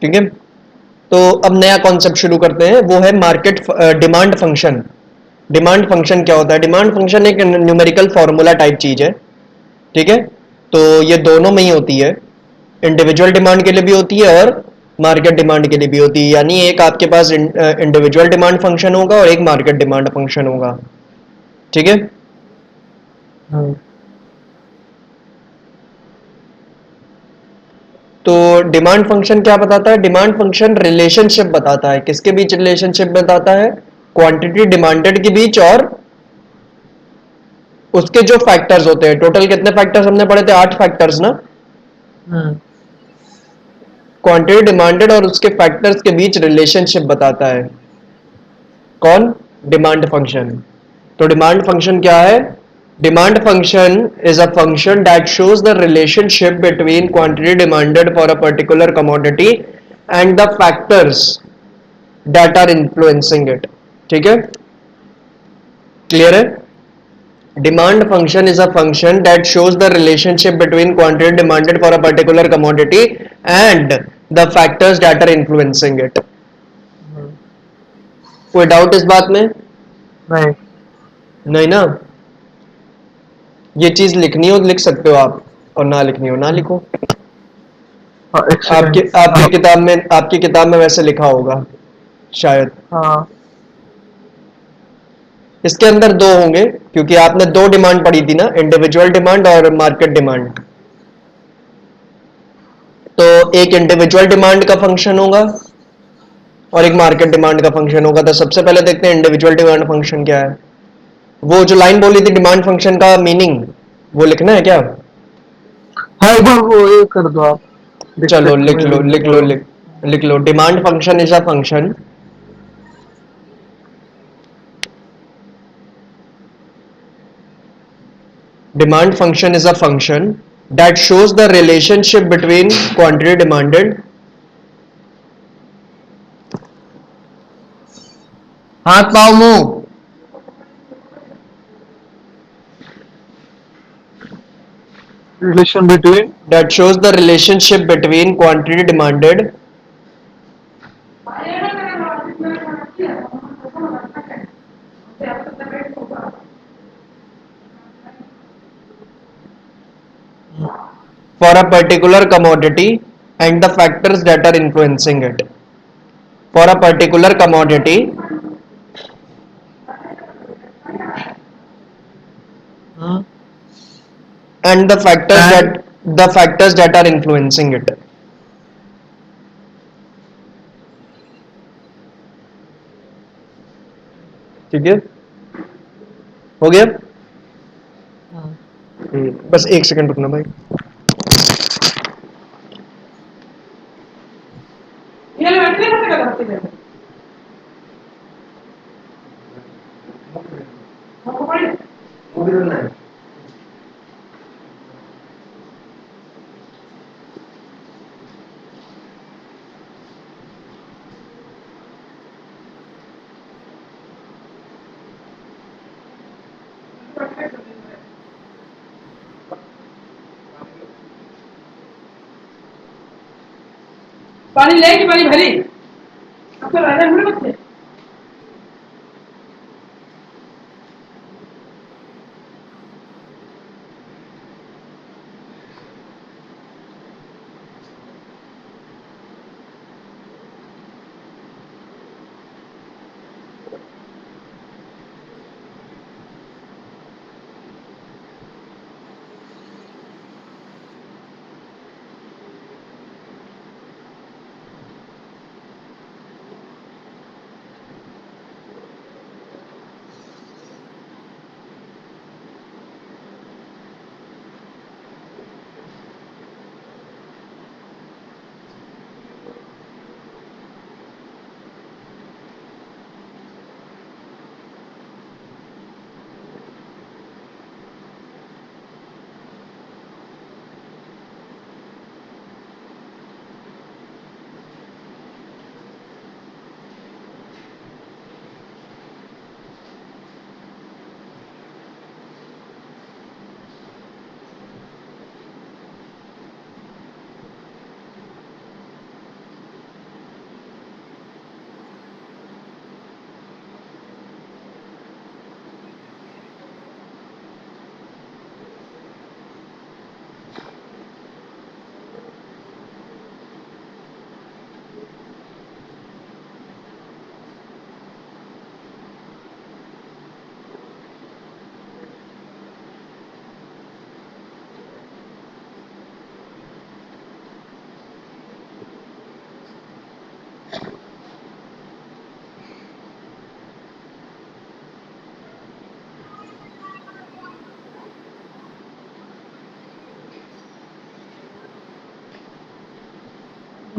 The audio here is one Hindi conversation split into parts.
ठीक है, तो अब नया कॉन्सेप्ट शुरू करते हैं, वो है market demand function. Demand function क्या होता है? डिमांड फंक्शन एक न्यूमेरिकल फॉर्मूला टाइप चीज है। ठीक है, तो ये दोनों में ही होती है, इंडिविजुअल डिमांड के लिए भी होती है और मार्केट डिमांड के लिए भी होती है। यानी एक आपके पास इंडिविजुअल डिमांड फंक्शन होगा और एक मार्केट डिमांड फंक्शन होगा। ठीक है, हम्म, तो डिमांड फंक्शन क्या बताता है? डिमांड फंक्शन रिलेशनशिप बताता है। किसके बीच रिलेशनशिप बताता है? क्वांटिटी डिमांडेड के बीच और उसके जो फैक्टर्स होते हैं। टोटल कितने फैक्टर्स हमने पढ़े थे? 8 फैक्टर्स ना। हम्म, क्वांटिटी डिमांडेड और उसके फैक्टर्स के बीच रिलेशनशिप बताता है कौन? Demand function. तो डिमांड फंक्शन क्या है? Demand function is a function that shows the relationship between quantity demanded for a particular commodity and the factors that are influencing it. ठीक है, क्लियर है? Demand function is a function that shows the relationship between quantity demanded for a particular commodity and the factors that are influencing it. हम्म, कोई डाउट इस बात में? नहीं। नहीं ना? ये चीज लिखनी हो लिख सकते हो आप, और ना लिखनी हो ना लिखो। हाँ, एक आपके सेकेंड। आपके हाँ, किताब में आपकी किताब में वैसे लिखा होगा शायद। हाँ, इसके अंदर दो होंगे, क्योंकि आपने दो डिमांड पढ़ी थी ना, इंडिविजुअल डिमांड और मार्केट डिमांड। तो एक इंडिविजुअल डिमांड का फंक्शन होगा और एक मार्केट डिमांड का फंक्शन होगा। तो सबसे पहले देखते हैं इंडिविजुअल डिमांड फंक्शन क्या है। वो जो लाइन बोली थी डिमांड फंक्शन का मीनिंग, वो लिखना है क्या? हाँ, एक बार वो ये कर दो आप, चलो डिक्टेट लिख में लो लिखने लिख लो बोलो। लिख लो। Demand function is a function, demand function is a function that shows the relationship between quantity demanded, हाथ पाओ मुंह, relation between. that shows the relationship between quantity demanded for a particular commodity and the factors that are influencing it. For a particular commodity and and the factors that are influencing it. ठीक है, हो गया? बस एक सेकंड रुकना भाई। पानी लेगी पानी भरी, अब तो राजा हुए बच्चे।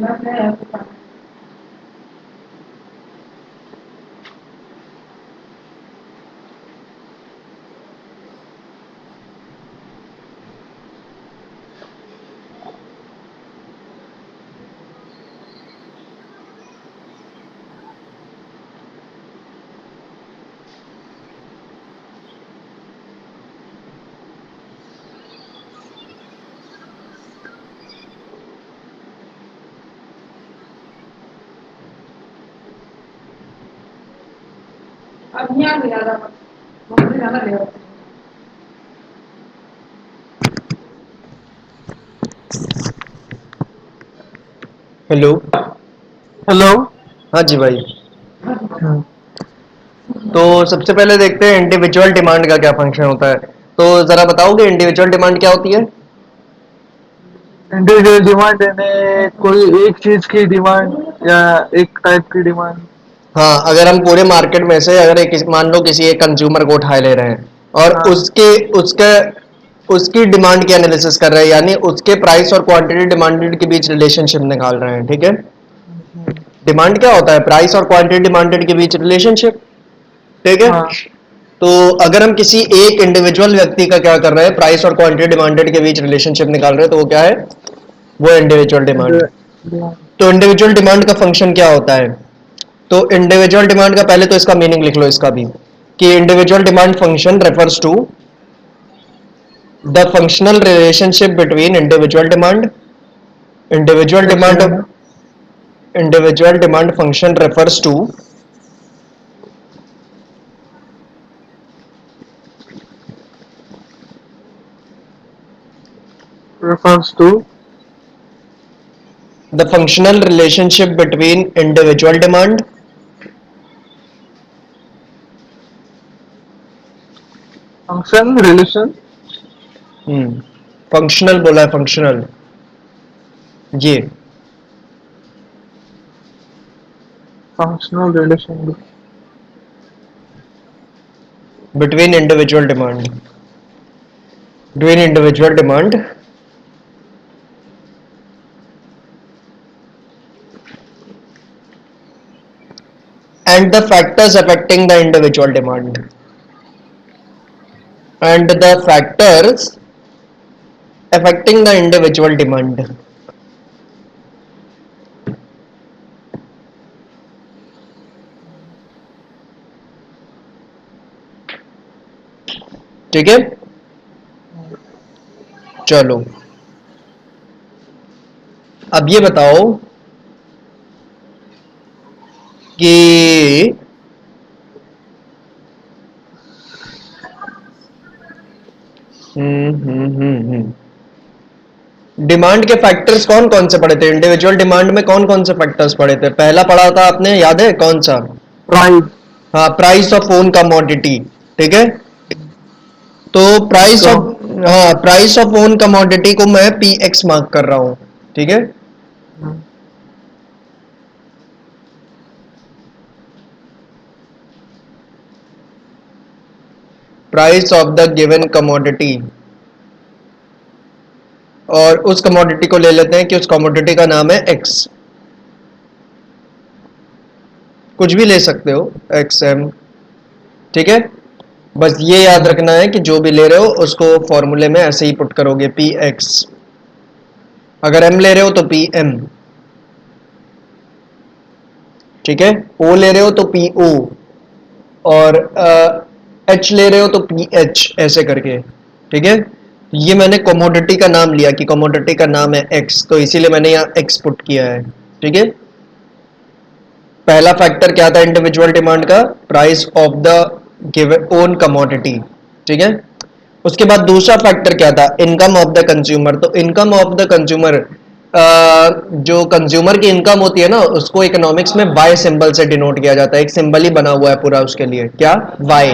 हेलो। हेलो। हाँ जी भाई। हम्म, तो सबसे पहले देखते हैं इंडिविजुअल डिमांड का क्या फंक्शन होता है। तो जरा बताओगे इंडिविजुअल डिमांड क्या होती है? इंडिविजुअल डिमांड यानी कोई एक चीज की डिमांड या एक टाइप की डिमांड। हाँ, अगर हम पूरे मार्केट में से अगर एक मान लो किसी एक कंज्यूमर को उठाए ले रहे हैं और हाँ। उसके उसके उसकी डिमांड की एनालिसिस कर रहे हैं, यानी उसके प्राइस और क्वांटिटी डिमांडेड के बीच रिलेशनशिप निकाल रहे हैं, ठीक है। हम्म, डिमांड क्या होता है? प्राइस और क्वांटिटी डिमांडेड के बीच रिलेशनशिप, ठीक है। हाँ। तो अगर हम किसी एक इंडिविजुअल व्यक्ति का क्या कर रहे हैं, प्राइस और क्वांटिटी डिमांडेड के बीच रिलेशनशिप निकाल रहे हैं, तो वो क्या है? वो इंडिविजुअल डिमांड। डिमांड। तो इंडिविजुअल डिमांड का फंक्शन क्या होता है? तो इंडिविजुअल डिमांड का पहले तो इसका मीनिंग लिख लो, इसका भी, कि individual demand function refers to the functional relationship between individual एक demand second. Individual demand function refers to refers to the functional relationship between individual demand function relation functional बोला है, फंक्शनल, ये functional relation between individual demand and the factors affecting the individual demand and the factors affecting the individual demand, ठीक है। चलो, अब ये बताओ कि डिमांड के फैक्टर्स कौन कौन से पढ़े थे? इंडिविजुअल डिमांड में कौन कौन से फैक्टर्स पढ़े थे? पहला पढ़ा था आपने, याद है कौन सा? price हाँ, प्राइस ऑफ ओन कमोडिटी, ठीक है। तो प्राइस तो ऑफ हाँ, प्राइस ऑफ ओन कमोडिटी को मैं पी एक्स मार्क कर रहा हूं, ठीक है। Price of the given commodity, और उस कमोडिटी को ले लेते हैं कि उस कमोडिटी का नाम है एक्स, कुछ भी ले सकते हो, एक्स एम, ठीक है। बस ये याद रखना है कि जो भी ले रहे हो उसको फॉर्मूले में ऐसे ही पुट करोगे, पी एक्स। अगर एम ले रहे हो तो पी एम, ठीक है। ओ ले रहे हो तो पी ओ, और एच ले रहे हो तो पी एच, ऐसे करके, ठीक है। ये मैंने कमोडिटी का नाम लिया कि कमोडिटी का नाम है एक्स, तो इसीलिए मैंने यहाँ एक्स पुट किया है, ठीक है। पहला फैक्टर क्या था इंडिविजुअल डिमांड का? Price of the given own commodity, ठीक है। उसके बाद दूसरा फैक्टर क्या था? Income of the consumer. तो इनकम ऑफ द कंज्यूमर, जो कंज्यूमर की इनकम होती है ना, उसको इकोनॉमिक्स में वाई सिंबल से डिनोट किया जाता है। एक सिंबल ही बना हुआ है पूरा उसके लिए, क्या? वाई,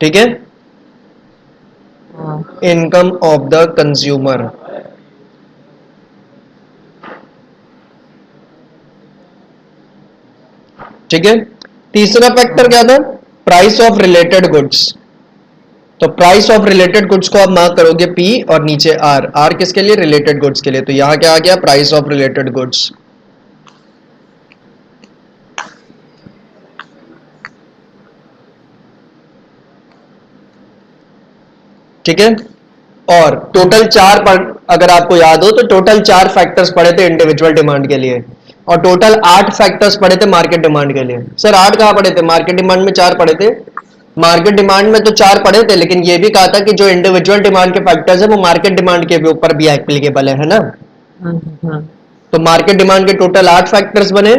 ठीक है। इनकम ऑफ द कंज्यूमर, ठीक है। तीसरा फैक्टर क्या था? प्राइस ऑफ रिलेटेड गुड्स, तो प्राइस ऑफ रिलेटेड गुड्स को आप मार्क करोगे पी और नीचे आर, आर किसके लिए? रिलेटेड गुड्स के लिए। तो यहां क्या आ गया? Price of related goods. ठीक है। और टोटल अगर आपको याद हो तो टोटल 4 फैक्टर्स पड़े थे इंडिविजुअल डिमांड के लिए, और टोटल 8 फैक्टर्स पड़े थे मार्केट डिमांड के लिए। सर 8 कहां पड़े थे? मार्केट डिमांड में 4 पड़े थे। मार्केट डिमांड में तो 4 पड़े थे, लेकिन ये भी कहा था कि जो इंडिविजुअल डिमांड के फैक्टर्स है वो मार्केट डिमांड के भी ऊपर भी एप्लीकेबल है ना। हम्म, तो मार्केट डिमांड के टोटल 8 फैक्टर्स बने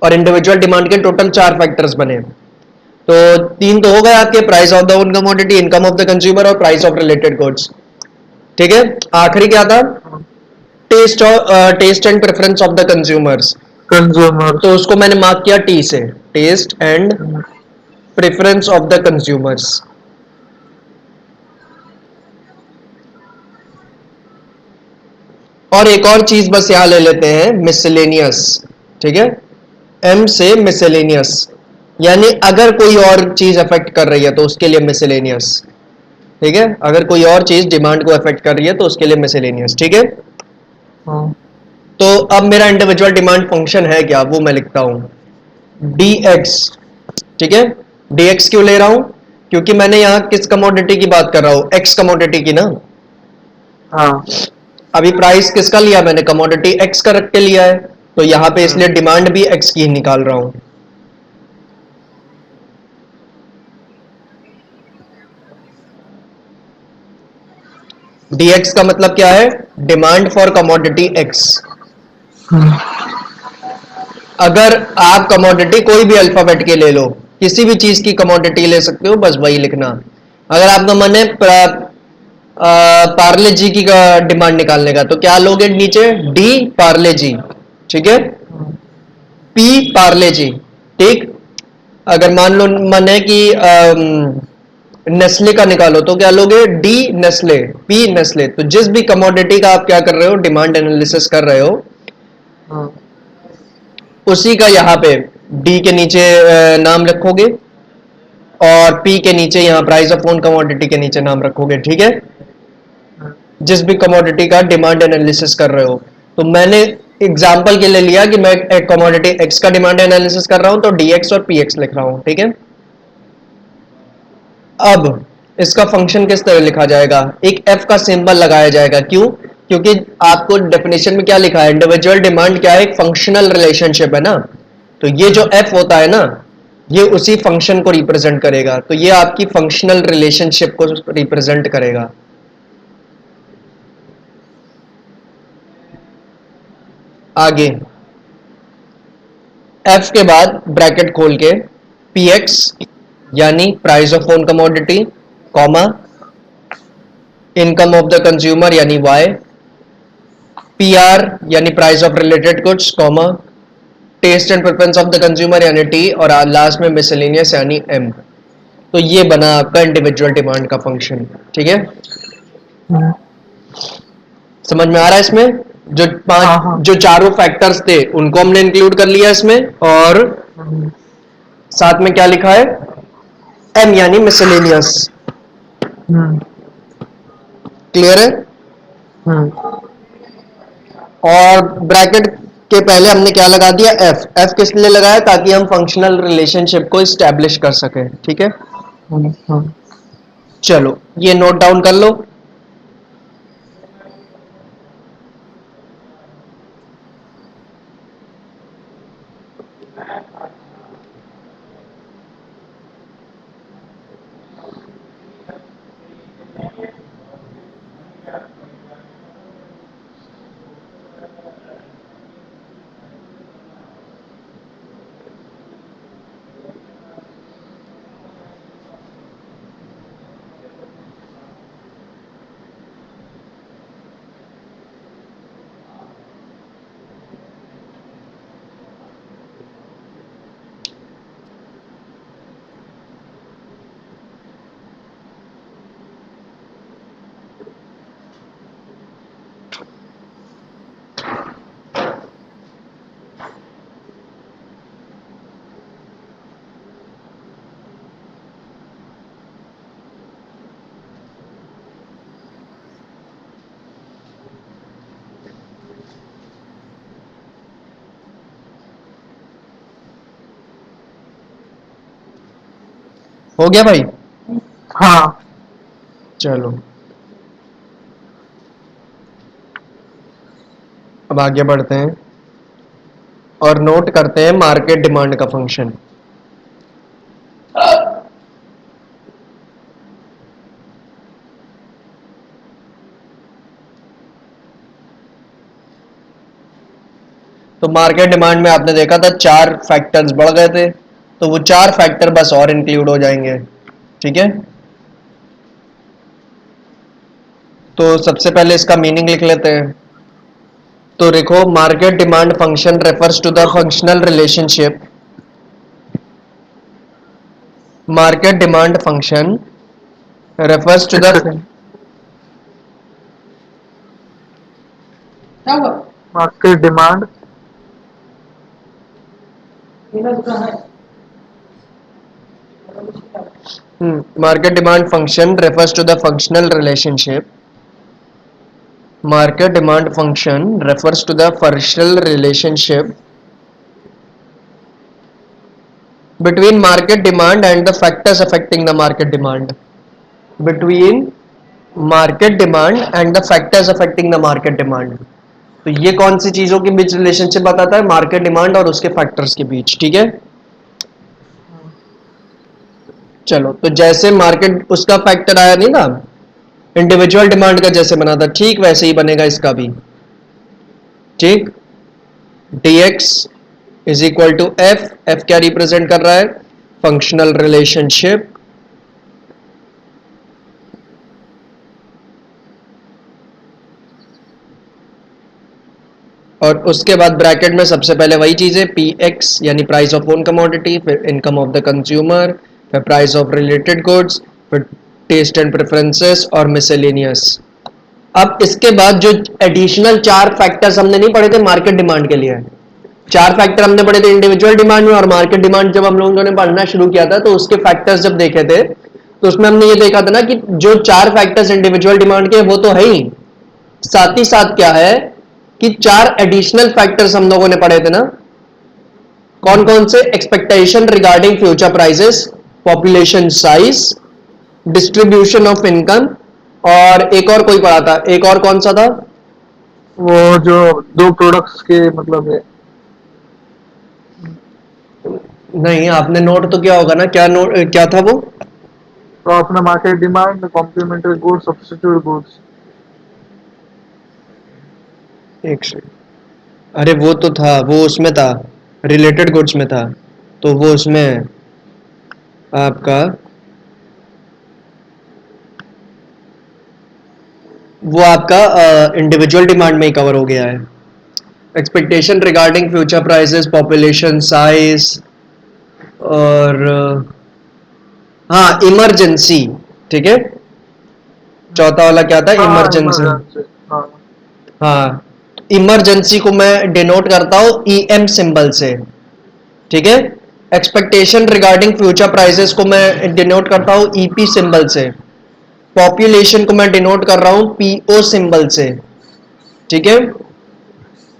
और इंडिविजुअल डिमांड के टोटल 4 फैक्टर्स बने। तो 3 तो हो गए आपके, price of the own commodity, income of the consumer और प्राइस ऑफ रिलेटेड गुड्स। ठीक है। आखिरी क्या था? Taste and preference of the consumers. तो कंज्यूमर्स। उसको मैंने मार्क किया टी से, taste and preference of the consumers. और एक और चीज बस यहां ले लेते हैं, मिसलेनियस। ठीक है। एम से मिसलेनियस, यानी अगर कोई और चीज अफेक्ट कर रही है तो उसके लिए मिसलेनियस। ठीक है। अगर कोई और चीज डिमांड को अफेक्ट कर रही है तो उसके लिए मिसलेनियस। ठीक है। हाँ। तो अब मेरा इंडिविजुअल डिमांड फंक्शन है क्या, वो मैं लिखता हूं डी एक्स। ठीक है। डी एक्स क्यों ले रहा हूं? क्योंकि मैंने यहां किस कमोडिटी की बात कर रहा हूं? एक्स कमोडिटी की ना। हाँ। अभी प्राइस किसका लिया मैंने? कमोडिटी एक्स का रख के लिया है, तो यहां पे इसलिए डिमांड भी एक्स की ही निकाल रहा हूं। डी एक्स का मतलब क्या है? Demand for commodity x. अगर आप कमोडिटी कोई भी अल्फाबेट के ले लो, किसी भी चीज की कमोडिटी ले सकते हो, बस वही लिखना। अगर आपका मन है पार्ले जी की डिमांड निकालने का, तो क्या लोगे नीचे? डी पार्ले जी। ठीक है। पी पार्ले जी। ठीक। अगर मान लो मन है कि नेस्ले का निकालो, तो क्या लोगे? D Nestle, P Nestle. तो जिस भी कमोडिटी का आप क्या कर रहे हो, डिमांड एनालिसिस कर रहे हो, हाँ। उसी का यहां पे डी के नीचे नाम रखोगे, और पी के नीचे यहां प्राइस ऑफ ओन कमोडिटी के नीचे नाम रखोगे। ठीक है। जिस भी कमोडिटी का डिमांड एनालिसिस कर रहे हो, तो मैंने एग्जांपल के लिए लिया कि मैं एक कमोडिटी एक्स का डिमांड एनालिसिस कर रहा हूं, तो डी एक्स और पी एक्स लिख रहा हूं। ठीक है। अब इसका फंक्शन किस तरह लिखा जाएगा? एक एफ का सिंबल लगाया जाएगा। क्यों? क्योंकि आपको डेफिनेशन में क्या लिखा है? इंडिविजुअल डिमांड क्या है? एक फंक्शनल रिलेशनशिप है ना। तो ये जो एफ होता है ना, ये उसी फंक्शन को रिप्रेजेंट करेगा। तो ये आपकी फंक्शनल रिलेशनशिप को रिप्रेजेंट करेगा। आगे एफ के बाद ब्रैकेट खोल के पी एक्स यानी price of own commodity, comma income of the consumer यानी वाई, पी आर यानी price of related goods, comma taste and preference of the consumer यानी टी, और लास्ट में मिसलेनियस यानी एम। तो ये बना आपका इंडिविजुअल डिमांड का फंक्शन। ठीक है। समझ में आ रहा है? इसमें जो हाँ। पांच हाँ। जो चारों फैक्टर्स थे उनको हमने इंक्लूड कर लिया इसमें, और साथ में क्या लिखा है? एम यानी मिसलेनियस। क्लियर है? और ब्रैकेट के पहले हमने क्या लगा दिया? एफ। एफ किस लिए लगाया? ताकि हम फंक्शनल रिलेशनशिप को स्टैब्लिश कर सके। ठीक है। चलो ये नोट डाउन कर लो। हो गया भाई? हाँ। चलो अब आगे बढ़ते हैं और नोट करते हैं मार्केट डिमांड का फंक्शन। तो मार्केट डिमांड में आपने देखा था 4 फैक्टर्स बढ़ गए थे, तो वो 4 फैक्टर बस और इंक्लूड हो जाएंगे। ठीक है, तो सबसे पहले इसका मीनिंग लिख लेते हैं। तो देखो, market demand function refers to the functional relationship. Market demand function refers to एक the second. Market demand. market demand function refers to the functional relationship. Market demand function refers to the functional relationship between market demand and the factors affecting the market demand. Between market demand and the factors affecting the market demand. तो ये कौन सी चीजों के बीच रिलेशनशिप बताता है? मार्केट डिमांड और उसके फैक्टर्स के बीच। ठीक है, चलो तो जैसे मार्केट उसका फैक्टर आया नहीं था, इंडिविजुअल डिमांड का जैसे बना था, ठीक वैसे ही बनेगा इसका भी। ठीक, dx is equal to F. F क्या रिप्रेजेंट कर रहा है? Functional relationship. और उसके बाद ब्रैकेट में सबसे पहले वही चीज है, पी एक्स यानी प्राइस ऑफ ओन कमोडिटी, फिर इनकम ऑफ द कंज्यूमर, फिर प्राइस ऑफ रिलेटेड गुड्स, फिर टेस्ट एंड प्रेफरेंसेस और मिसेलेनियस। अब इसके बाद जो एडिशनल 4 फैक्टर्स हमने नहीं पढ़े थे मार्केट डिमांड के लिए, 4 फैक्टर हमने पढ़े थे इंडिविजुअल डिमांड में और मार्केट डिमांड जब हम लोगों ने पढ़ना शुरू किया था तो उसके फैक्टर्स जब देखे थे तो उसमें हमने ये देखा था ना कि जो 4 फैक्टर्स इंडिविजुअल डिमांड के वो तो है ही, साथ ही साथ क्या है कि 4 एडिशनल फैक्टर्स हम लोगों ने पढ़े थे ना। कौन कौन से? Expectation regarding future prices, population size, distribution of income, और एक और कोई पढ़ा था, एक और कौन सा था? वो जो दो प्रोडक्ट्स के मतलब है। नहीं, आपने नोट तो किया होगा ना, क्या नोट क्या था वो? तो अपना market demand, complementary goods, substitute goods. एक सेकंड, अरे वो तो था, वो उसमें था, रिलेटेड गुड्स में था, तो वो उसमें आपका वो आपका इंडिविजुअल डिमांड में ही कवर हो गया है। Expectation regarding future prices, population size, और हाँ इमरजेंसी। ठीक है, चौथा वाला क्या था? हाँ, इमरजेंसी। इमरजेंसी। हाँ। हाँ, इमरजेंसी को मैं डिनोट करता हूं ई एम सिंबल से। ठीक है, एक्सपेक्टेशन रिगार्डिंग फ्यूचर प्राइसेस को मैं डिनोट करता हूं ईपी सिंबल से। पॉपुलेशन को मैं डिनोट कर रहा हूं पीओ सिंबल से। ठीक है,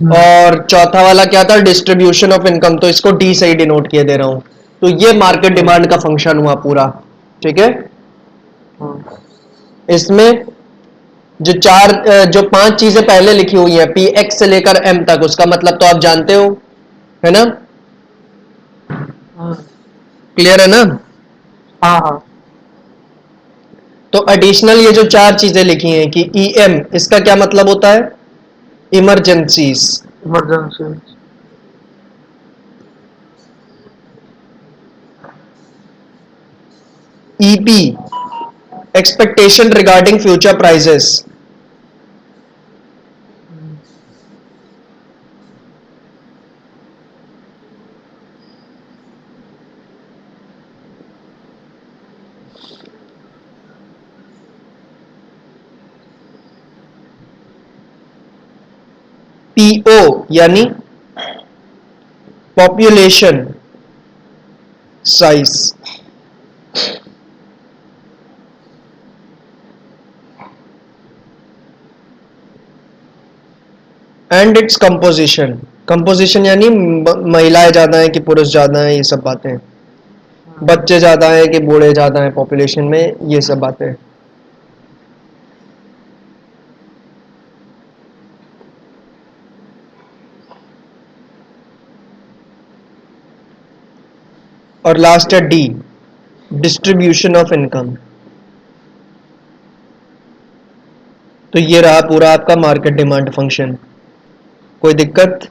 और चौथा वाला क्या था? डिस्ट्रीब्यूशन ऑफ इनकम, तो इसको डी से ही डिनोट किए दे रहा हूं। तो ये मार्केट डिमांड का फंक्शन हुआ पूरा। ठीक है, इसमें जो 4 जो 5 चीजें पहले लिखी हुई हैं पी एक्स से लेकर एम तक, उसका मतलब तो आप जानते हो, है ना? क्लियर है ना? हाँ। हाँ। तो एडिशनल ये जो 4 चीजें लिखी हैं कि ई एम, इसका क्या मतलब होता है? Emergencies. Emergency. EP, expectation regarding future prices. PO यानी population size. And its composition. Composition यानी महिलाएं ज्यादा हैं कि पुरुष ज्यादा हैं, ये सब बातें। बच्चे ज़्यादा हैं कि बूढ़े ज़्यादा हैं पॉपुलेशन में, ये सब बातें। और लास्ट है डी, डिस्ट्रीब्यूशन ऑफ इनकम। तो ये रहा पूरा आपका मार्केट डिमांड फंक्शन। कोई दिक्कत?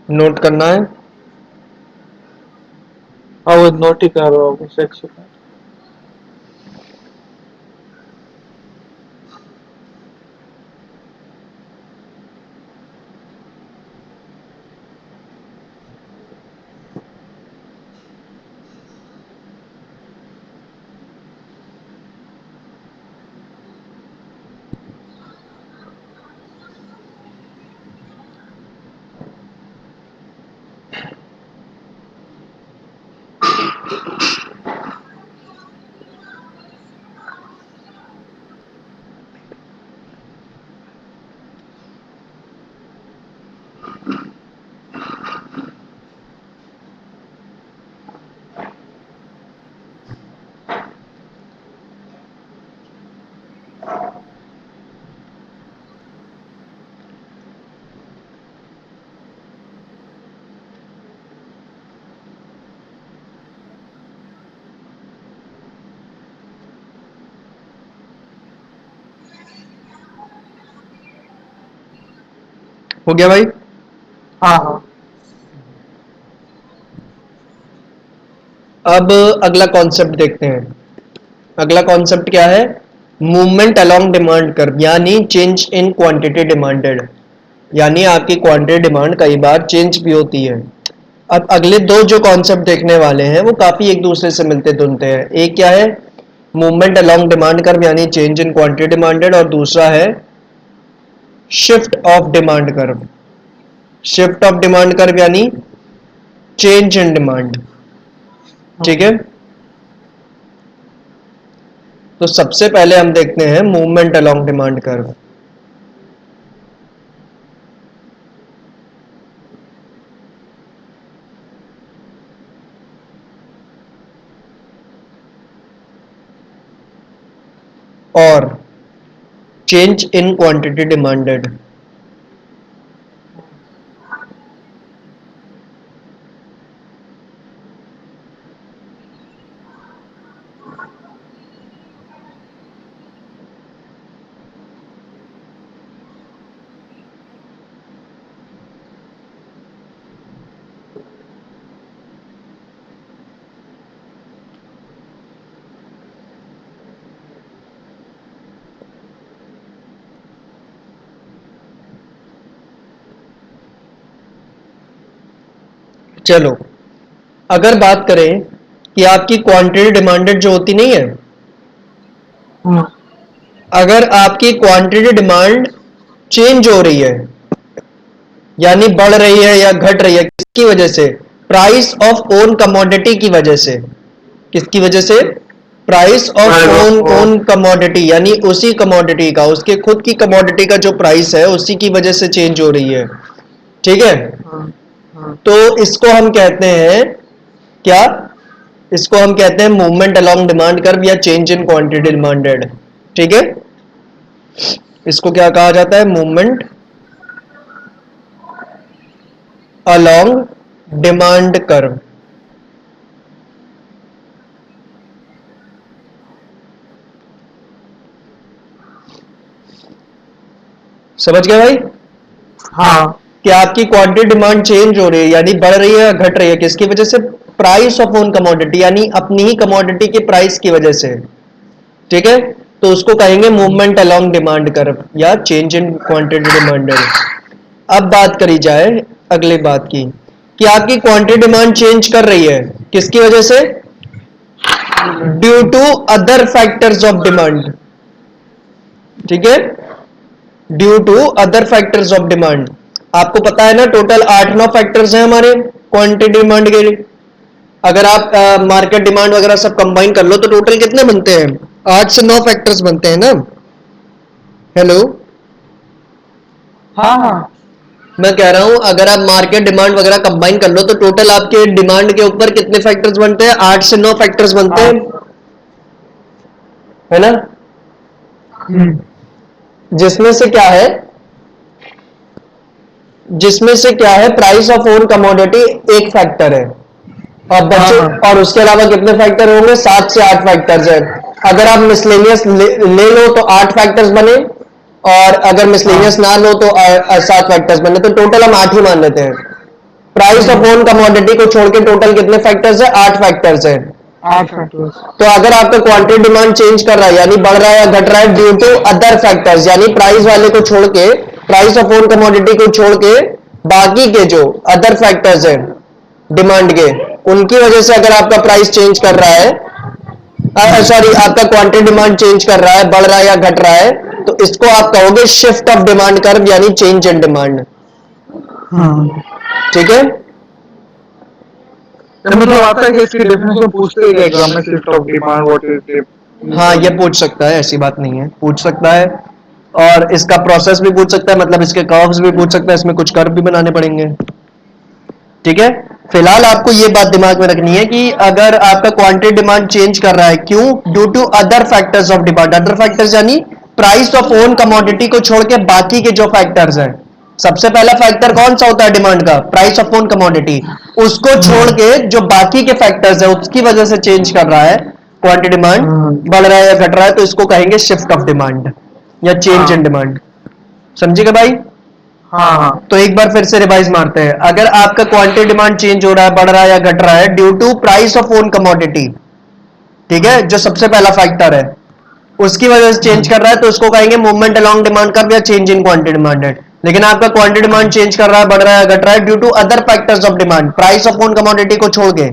नोट करना है? हाँ वो नोट ही कर रहा हूँ अभी, एक सेकंड। हो गया भाई? हाँ हाँ। अब अगला कॉन्सेप्ट देखते हैं। अगला कॉन्सेप्ट क्या है? मूवमेंट अलोंग डिमांड कर्व, यानी चेंज इन क्वांटिटी डिमांडेड। यानी आपकी क्वांटिटी डिमांड कई बार चेंज भी होती है। अब अगले दो जो कॉन्सेप्ट देखने वाले हैं वो काफी एक दूसरे से मिलते जुलते हैं। एक क्या है? मूवमेंट अलोंग डिमांड कर्व यानी चेंज इन क्वांटिटी डिमांडेड, और दूसरा है shift of demand curve. Shift of demand curve यानी चेंज इन डिमांड। ठीक है, तो सबसे पहले हम देखते हैं मूवमेंट अलोंग डिमांड कर्व। और चेंज इन क्वांटिटी डिमांडेड। चलो, अगर बात करें कि आपकी क्वांटिटी डिमांडेड जो होती नहीं है, अगर आपकी क्वांटिटी डिमांड चेंज हो रही है, यानी बढ़ रही है या घट रही है, किसकी वजह से? प्राइस ऑफ ओन कमोडिटी की वजह से। किसकी वजह से? प्राइस ऑफ ओन कमोडिटी, यानी उसी कमोडिटी का, उसके खुद की कमोडिटी का जो प्राइस है उसी की वजह से चेंज हो रही है। ठीक है, तो इसको हम कहते हैं क्या? इसको हम कहते हैं मूवमेंट अलोंग डिमांड कर्व या चेंज इन क्वांटिटी डिमांडेड। ठीक है, इसको क्या कहा जाता है? Movement along demand curve. समझ गए भाई? हाँ कि आपकी क्वांटिटी डिमांड चेंज हो रही है, यानी बढ़ रही है या घट रही है, किसकी वजह से? प्राइस ऑफ ओन कमोडिटी, यानी अपनी ही कमोडिटी के प्राइस की वजह से। ठीक है, तो उसको कहेंगे मूवमेंट अलोंग डिमांड कर्व या चेंज इन क्वांटिटी डिमांडेड। अब बात करी जाए अगली बात की, कि आपकी क्वांटिटी डिमांड चेंज कर रही है, किसकी वजह से? Due to other factors of demand. ठीक है, due to other factors of demand. आपको पता है ना, टोटल 8-9 फैक्टर्स हैं हमारे क्वांटिटी डिमांड के लिए। अगर आप मार्केट डिमांड वगैरह सब कंबाइन कर लो तो टोटल कितने बनते हैं? 8 से 9 फैक्टर्स बनते हैं ना। हेलो, हाँ हाँ। मैं कह रहा हूं अगर आप मार्केट डिमांड वगैरह कंबाइन कर लो तो टोटल आपके डिमांड के ऊपर कितने फैक्टर्स बनते हैं? 8 से 9 फैक्टर्स बनते हैं, हाँ। है ना? हम्म। जिसमें से क्या है, जिसमें से क्या है, प्राइस ऑफ ओन कमोडिटी एक फैक्टर है, और हाँ बचे, हाँ और उसके अलावा कितने फैक्टर होंगे? 7 से 8 फैक्टर्स है। अगर आप मिसलेनियस ले लो तो 8 फैक्टर्स बने, और अगर मिसलेनियस हाँ। ना लो तो 7 फैक्टर्स बने, तो टोटल हम 8 ही मान लेते हैं। Price of hmm. Own commodity को छोड़ के टोटल कितने फैक्टर्स है? 8 फैक्टर्स है। 8 फैक्टर्स। तो अगर आपका क्वांटिटी डिमांड चेंज कर रहा है, यानी बढ़ रहा है या घट रहा है, ड्यू टू अदर फैक्टर्स, यानी प्राइस वाले को छोड़ के, प्राइस ऑफ ओन कमोडिटी को छोड़ के बाकी के जो अदर फैक्टर्स है डिमांड के, उनकी वजह से अगर आपका प्राइस चेंज कर रहा है, सॉरी, आपका क्वांटिटी डिमांड चेंज कर रहा है, बढ़ रहा है या घट रहा है, तो इसको आप कहोगे शिफ्ट ऑफ डिमांड कर्व, यानी चेंज इन डिमांड। हाँ। ठीक है? तो मतलब आता है कि इसकी डेफिनेशन पूछते हैं एग्जाम में, shift of demand what is हाँ, इट। ये पूछ सकता है, ऐसी बात नहीं है, पूछ सकता है। और इसका प्रोसेस भी पूछ सकता है, मतलब इसके कर्व्स भी पूछ सकता है, इसमें कुछ कर्व भी बनाने पड़ेंगे। ठीक है? फिलहाल आपको ये बात दिमाग में रखनी है कि अगर आपका क्वांटिटी डिमांड चेंज कर रहा है, क्यों? Due to other factors of demand. Other factors यानी प्राइस ऑफ ओन कमोडिटी को छोड़ के बाकी के जो फैक्टर्स हैं। सबसे पहला फैक्टर कौन सा होता है डिमांड का? Price of own commodity. उसको छोड़ हम्म। के जो बाकी के फैक्टर्स है उसकी वजह से चेंज कर रहा है क्वांटिटी डिमांड, हम्म। बढ़ रहा है या घट रहा है, तो इसको कहेंगे शिफ्ट ऑफ डिमांड या चेंज इन हाँ डिमांड। समझिएगा भाई? हाँ हाँ। तो एक बार फिर से रिवाइज मारते हैं। अगर आपका क्वांटिटी डिमांड चेंज हो रहा है, बढ़ रहा है या घट रहा है, due to price of own commodity, ठीक है, जो सबसे पहला फैक्टर है, उसकी वजह से चेंज हम्म। कर रहा है, तो उसको कहेंगे मूवमेंट अलोंग डिमांड कर्व या चेंज इन क्वांटिटी डिमांडेड। लेकिन आपका क्वांटिटी डिमांड चेंज कर रहा है, बढ़ रहा है या घट रहा है, due to other factors of demand, price of own commodity को छोड़ के,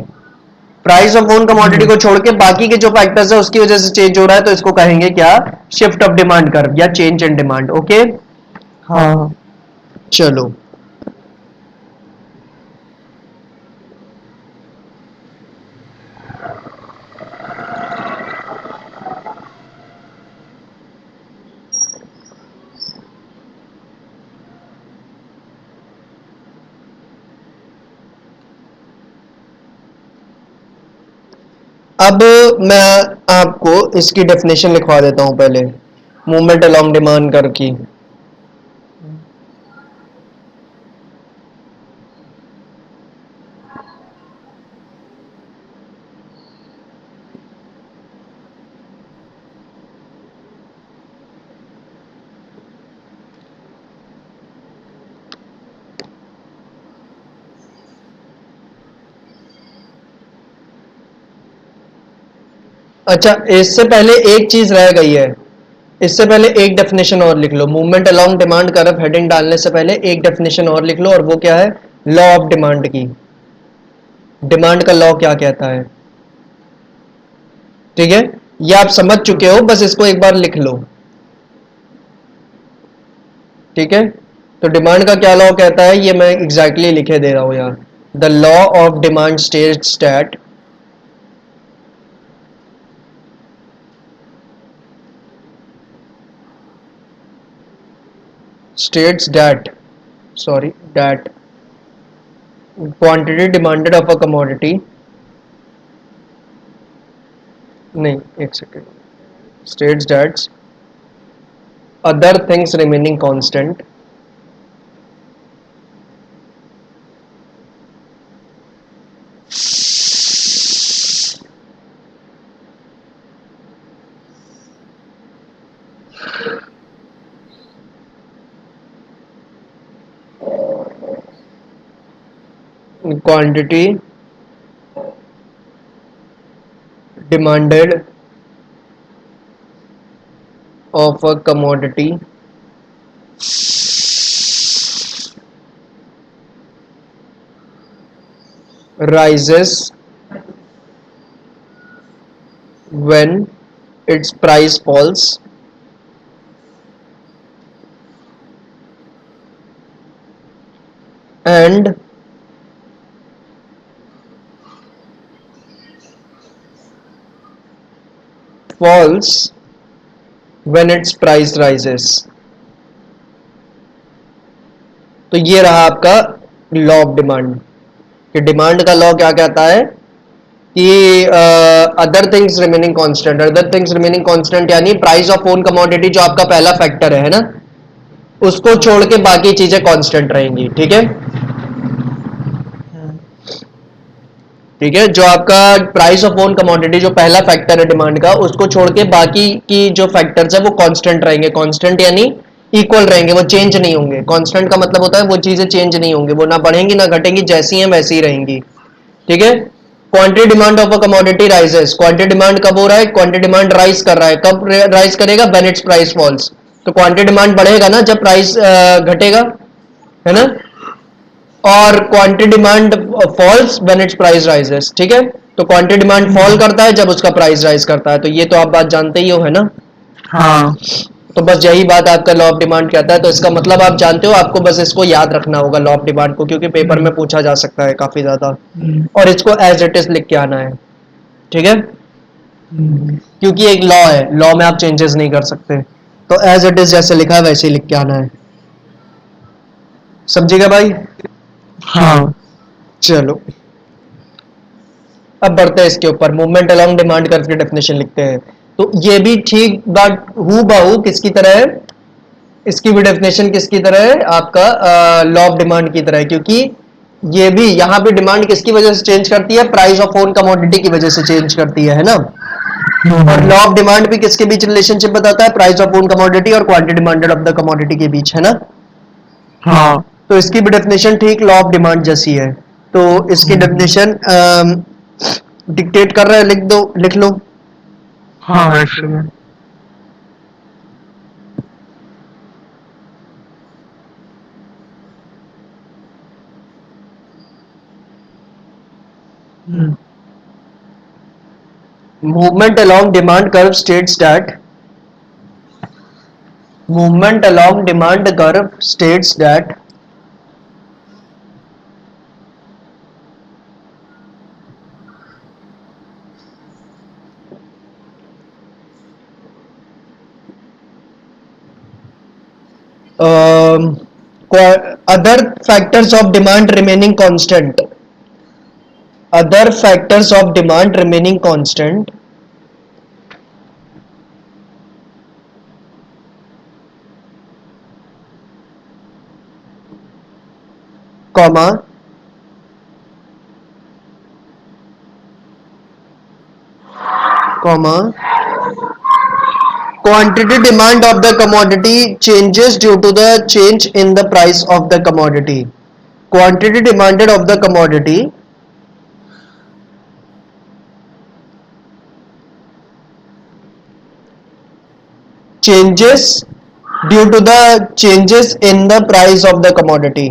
price of own commodity hmm. को छोड़ के बाकी के जो फैक्टर्स है उसकी वजह से चेंज हो रहा है, तो इसको कहेंगे क्या? शिफ्ट ऑफ डिमांड कर्व या चेंज इन डिमांड। ओके, हाँ। चलो। अब मैं आपको इसकी डेफिनेशन लिखवा देता हूं पहले, मूवमेंट अलोंग डिमांड कर्व की। अच्छा, इससे पहले एक चीज रह गई है, इससे पहले एक डेफिनेशन और लिख लो। Movement along demand curve heading डालने से पहले एक डेफिनेशन और लिख लो, और वो क्या है? लॉ ऑफ डिमांड की। डिमांड का लॉ क्या कहता है? ठीक है, ये आप समझ चुके हो, बस इसको एक बार लिख लो। ठीक है, तो डिमांड का क्या लॉ कहता है ये मैं एग्जैक्टली लिखे दे रहा हूं यहाँ। The law of demand states that, sorry, that quantity demanded of a commodity, नहीं, एक second, states that other things remaining constant, quantity demanded of a commodity rises when its price falls, and falls when its price rises. तो ये रहा आपका लॉ ऑफ डिमांड। कि डिमांड का लॉ क्या कहता है कि other things remaining constant, other things remaining constant यानी प्राइस ऑफ ओन कमोडिटी जो आपका पहला फैक्टर है ना, उसको छोड़ के बाकी चीजें कांस्टेंट रहेंगी। ठीक है, ठीक है, जो आपका प्राइस ऑफ ओन कमोडिटी जो पहला फैक्टर है डिमांड का, उसको छोड़ के बाकी की जो फैक्टर्स है वो कांस्टेंट रहेंगे। कांस्टेंट यानी इक्वल रहेंगे, वो चेंज नहीं होंगे। कांस्टेंट का मतलब होता है वो चीजें चेंज नहीं होंगी, वो ना बढ़ेंगी ना घटेंगी, जैसी हैं वैसी ही रहेंगी। ठीक है, quantity demand of a commodity rises. Quantity demand कब हो रहा है? क्वांटिटी डिमांड राइज कर रहा है। कब राइज करेगा? When its price falls. तो क्वांटिटी डिमांड बढ़ेगा ना जब प्राइस घटेगा, है ना। और quantity demand falls when its price rises. ठीक है, तो क्वांटिटी डिमांड फॉल करता है जब उसका प्राइस राइज करता है। तो ये तो आप बात जानते ही हो, है ना। हाँ। तो बस यही बात आपका लॉ ऑफ डिमांड कहता है। तो इसका मतलब आप जानते हो, आपको बस इसको याद रखना होगा लॉ ऑफ डिमांड को, क्योंकि पेपर में पूछा जा सकता है काफी ज्यादा। और इसको एज इट इज लिख के आना है। ठीक है, क्योंकि एक लॉ है, लॉ में आप चेंजेस नहीं कर सकते। तो एज इट इज जैसे लिखा है वैसे ही लिख के आना है। समझिएगा भाई। हाँ। चलो अब बढ़ते हैं इसके ऊपर। मूवमेंट अलोंग डिमांड कर्व की डेफिनेशन लिखते हैं। तो ये भी ठीक बात हु बहू किसकी तरह है, इसकी भी डेफिनेशन किसकी तरह है? आपका लॉ ऑफ डिमांड की तरह है। क्योंकि ये भी यहाँ पे डिमांड किसकी वजह से चेंज करती है? प्राइस ऑफ ओन कमोडिटी की वजह से चेंज करती है ना। और लॉ ऑफ डिमांड भी किसके बीच रिलेशनशिप बताता है? प्राइस ऑफ ओन कमोडिटी और quantity demanded of the commodity के बीच, है ना। हाँ। तो इसकी भी डेफिनेशन ठीक लॉ ऑफ डिमांड जैसी है। तो इसकी डेफिनेशन डिक्टेट कर रहे हैं, लिख दो, लिख लो। हाँ actually. movement along demand curve states that movement along demand curve states that other factors of demand remaining constant, other factors of demand remaining constant, comma, comma, quantity demand of the commodity changes due to the change in the price of the commodity. Quantity demanded of the commodity changes due to the changes in the price of the commodity.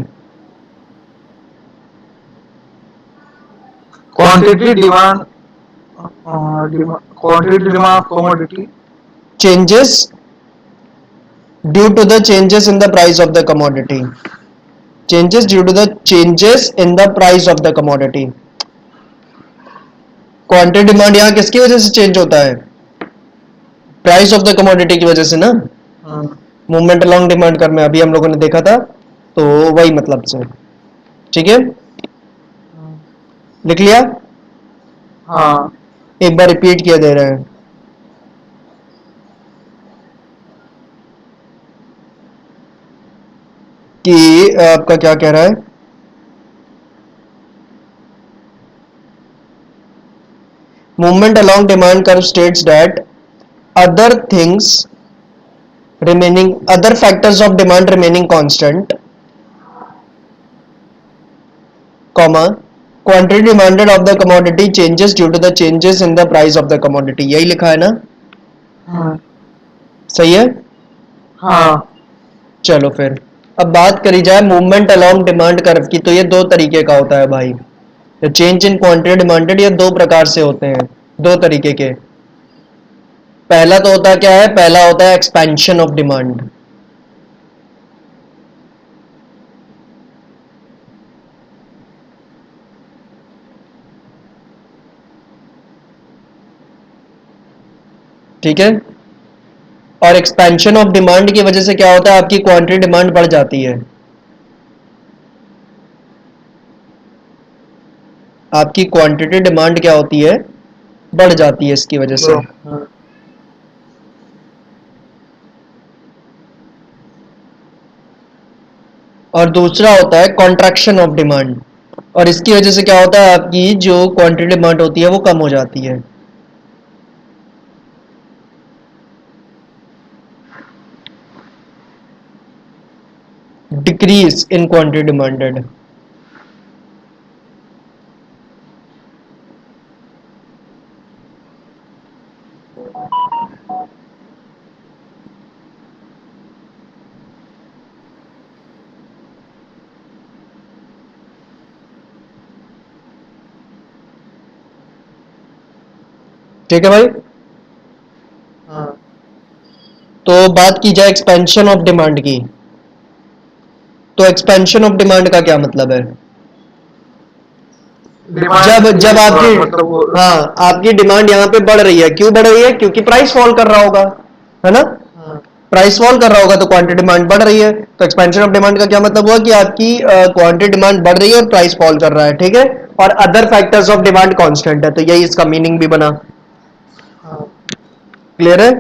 Quantity demand quantity demand of commodity Changes due to the changes in the price of the commodity. Changes due to the changes in the price of the commodity. Quantity demand यहाँ किसकी वजह से चेंज होता है? प्राइस ऑफ द कमोडिटी की वजह से ना। मूवमेंट अलोंग डिमांड कर में अभी हम लोगों ने देखा था, तो वही मतलब से। ठीक है, लिख लिया। हाँ। एक बार रिपीट किया दे रहे हैं कि आपका क्या कह रहा है? Movement along demand curve states that other things other factors of demand remaining constant, comma, quantity demanded of the commodity changes due to the changes in the price of the commodity. यही लिखा है ना? सही है। हाँ। चलो फिर अब बात करी जाए मूवमेंट अलोंग डिमांड कर्व की। तो ये दो तरीके का होता है भाई। चेंज इन क्वांटिटी डिमांडेड ये दो प्रकार से होते हैं, दो तरीके के। पहला तो होता क्या है? पहला होता है एक्सपेंशन ऑफ डिमांड। ठीक है, और एक्सपेंशन ऑफ डिमांड की वजह से क्या होता है? आपकी क्वांटिटी डिमांड बढ़ जाती है। आपकी क्वांटिटी डिमांड क्या होती है, बढ़ जाती है इसकी वजह से। और दूसरा होता है कॉन्ट्रैक्शन ऑफ डिमांड, और इसकी वजह से क्या होता है, आपकी जो क्वांटिटी डिमांड होती है वो कम हो जाती है। Decrease in quantity demanded. ठीक है भाई। हाँ। तो बात की जाए एक्सपेंशन ऑफ डिमांड की, तो एक्सपेंशन ऑफ डिमांड का क्या मतलब है, जब जब आपकी मतलब वो हाँ आपकी डिमांड यहाँ पे बढ़ रही है, क्यों बढ़ रही है, क्योंकि प्राइस फॉल कर रहा होगा, है ना। हाँ, प्राइस फॉल कर रहा होगा तो क्वांटिटी डिमांड बढ़ रही है, तो एक्सपेंशन ऑफ डिमांड का क्या मतलब हुआ कि आपकी क्वांटिटी डिमांड बढ़ रही है और प्राइस फॉल कर रहा है, ठीक है। और other factors of demand constant है, तो यही इसका मीनिंग भी बना। हाँ, क्लियर है।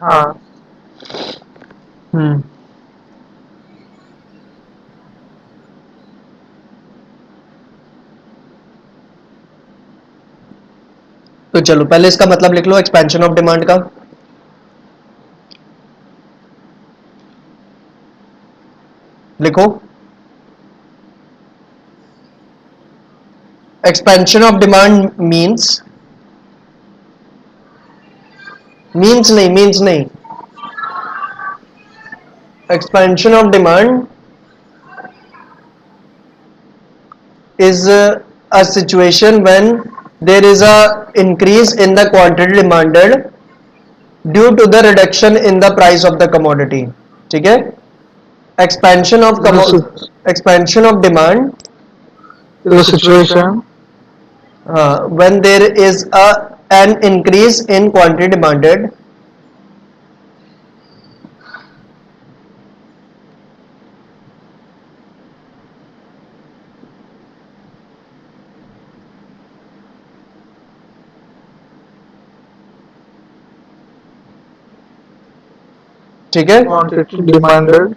हाँ, हम्म। तो चलो पहले इसका मतलब लिख लो एक्सपेंशन ऑफ डिमांड का। लिखो, एक्सपेंशन ऑफ डिमांड मीन्स नहीं, expansion of demand is a situation when there is a increase in the quantity demanded due to the reduction in the price of the commodity, ठीक है। expansion of expansion of demand the situation when there is an increase in quantity demanded, ठीक है, quantity demanded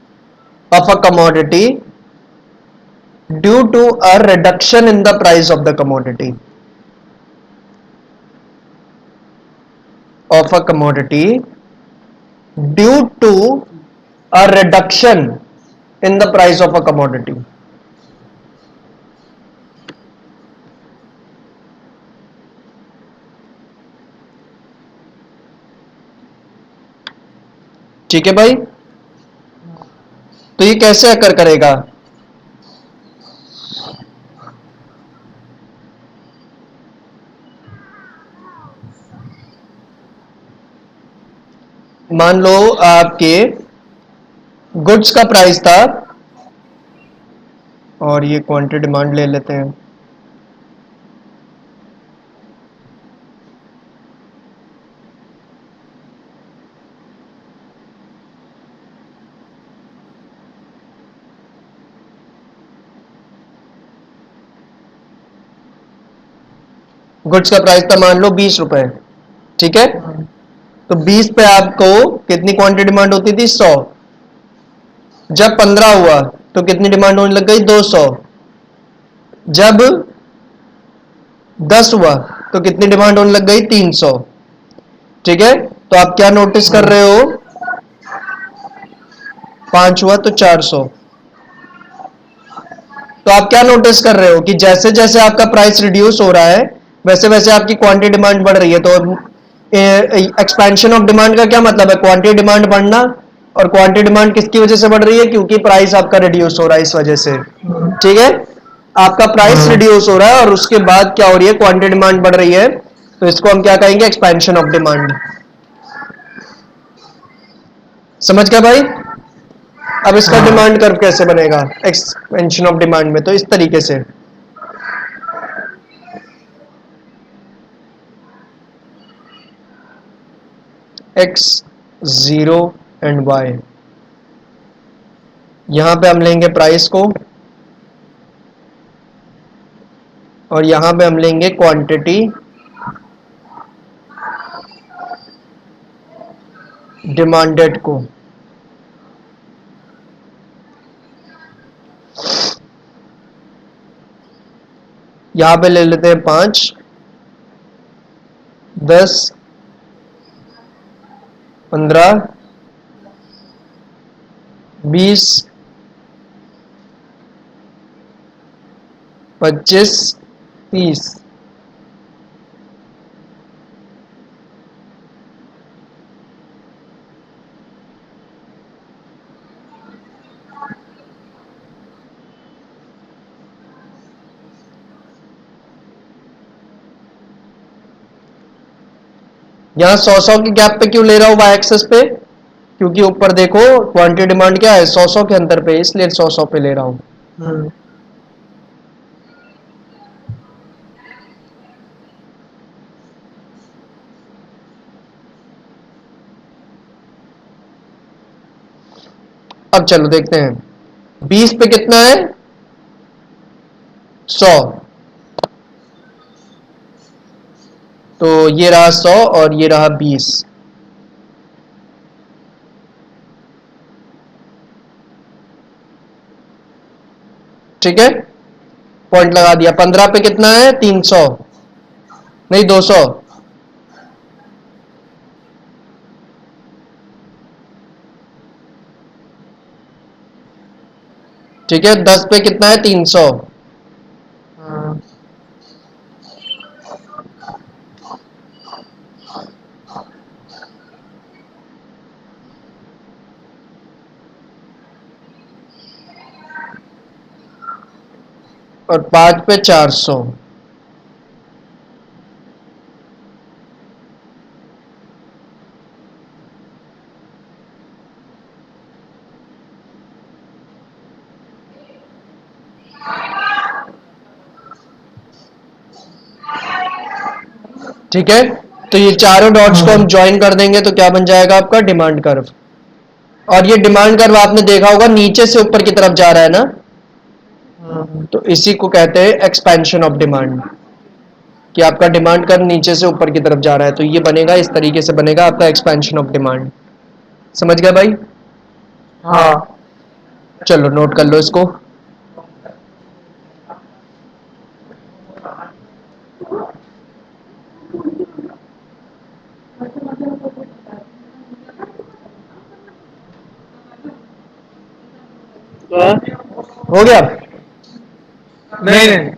of a commodity due to a reduction in the price of the commodity, of a commodity due to a reduction in the price of a commodity, ठीक है भाई। तो ये कैसे अकर करेगा, मान लो आपके गुड्स का प्राइस था, और ये क्वांटिटी डिमांड ले लेते हैं, गुड्स का प्राइस था मान लो 20 रुपए, ठीक है। तो 20 पे आपको कितनी क्वांटिटी डिमांड होती थी, 100। जब 15 हुआ तो कितनी डिमांड होने लग गई, 200। जब 10 हुआ तो कितनी डिमांड होने लग गई, 300। ठीक है, तो आप क्या नोटिस कर रहे हो, 5 हुआ तो 400। तो आप क्या नोटिस कर रहे हो कि जैसे जैसे आपका प्राइस रिड्यूस हो रहा है वैसे वैसे आपकी क्वांटिटी डिमांड बढ़ रही है। तो एक्सपेंशन ऑफ डिमांड का क्या मतलब है, क्वांटिटी डिमांड बढ़ना, और क्वांटिटी डिमांड किसकी वजह से बढ़ रही है, क्योंकि प्राइस आपका रिड्यूस हो रहा है इस वजह से। ठीक है, आपका प्राइस रिड्यूस हो रहा है और उसके बाद क्या हो रही है, क्वांटिटी डिमांड बढ़ रही है, तो इसको हम क्या कहेंगे, एक्सपेंशन ऑफ डिमांड। समझ गया भाई। अब इसका डिमांड कर्व कैसे बनेगा एक्सपेंशन ऑफ डिमांड में, तो इस तरीके से, x 0 एंड y, यहां पे हम लेंगे प्राइस को, और यहां पे हम लेंगे क्वांटिटी डिमांडेड को। यहां पे ले लेते हैं 5, 10, 15, 20, 25, 30। यहां 100 की गैप पे क्यों ले रहा हूं वाई एक्सेस पे? क्योंकि ऊपर देखो क्वांटिटी डिमांड क्या है, 100 के अंतर पे, इसलिए 100 पे ले रहा हूं। अब चलो देखते हैं 20 पे कितना है, 100। तो ये रहा 100 और ये रहा 20। ठीक है, पॉइंट लगा दिया। 15 पे कितना है, 300, नहीं 200। ठीक है, 10 पे कितना है, 300। और 5 पे 400। ठीक है, तो ये चारों डॉट्स को हम ज्वाइन कर देंगे तो क्या बन जाएगा आपका डिमांड कर्व। और ये डिमांड कर्व आपने देखा होगा नीचे से ऊपर की तरफ जा रहा है ना, तो इसी को कहते हैं एक्सपेंशन ऑफ डिमांड, कि आपका डिमांड कर्व नीचे से ऊपर की तरफ जा रहा है। तो ये बनेगा, इस तरीके से बनेगा आपका एक्सपेंशन ऑफ डिमांड। समझ गए भाई? हाँ। चलो नोट कर लो इसको। हो गया? नहीं नहीं।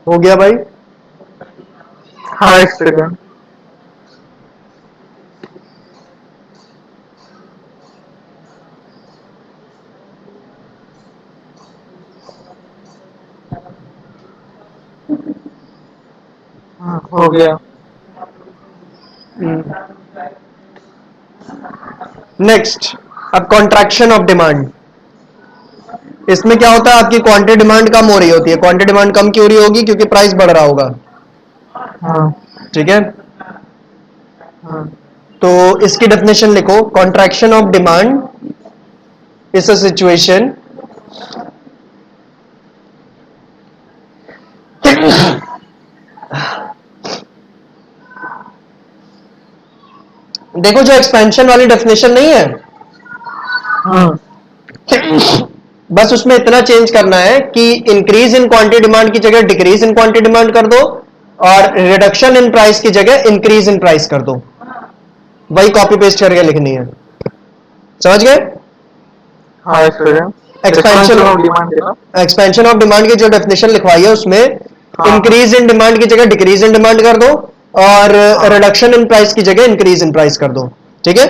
हो गया भाई? हाँ, एक सेकंड। हो गया। नेक्स्ट, अब कॉन्ट्रैक्शन ऑफ डिमांड। इसमें क्या होता है, आपकी क्वांटिटी डिमांड कम हो रही होती है। क्वांटिटी डिमांड कम क्यों हो रही होगी? क्योंकि प्राइस बढ़ रहा होगा। हाँ। ठीक है, हाँ। तो इसकी डेफिनेशन लिखो। Contraction of demand is a situation देखो, जो एक्सपेंशन वाली डेफिनेशन नहीं है, हाँ। बस उसमें इतना चेंज करना है कि इंक्रीज इन क्वांटिटी डिमांड की जगह डिक्रीज इन क्वांटिटी डिमांड कर दो, और रिडक्शन इन प्राइस की जगह इंक्रीज इन प्राइस कर दो। वही कॉपी पेस्ट करके लिखनी है। समझ गए? हाँ, एक second. Expansion expansion of demand है ना? एक्सपेंशन ऑफ डिमांड की जो डेफिनेशन लिखवाई है उसमें हाँ इंक्रीज इन डिमांड की जगह डिक्रीज इन डिमांड कर दो, और हाँ रिडक्शन इन प्राइस की जगह इंक्रीज इन प्राइस कर दो। ठीक है,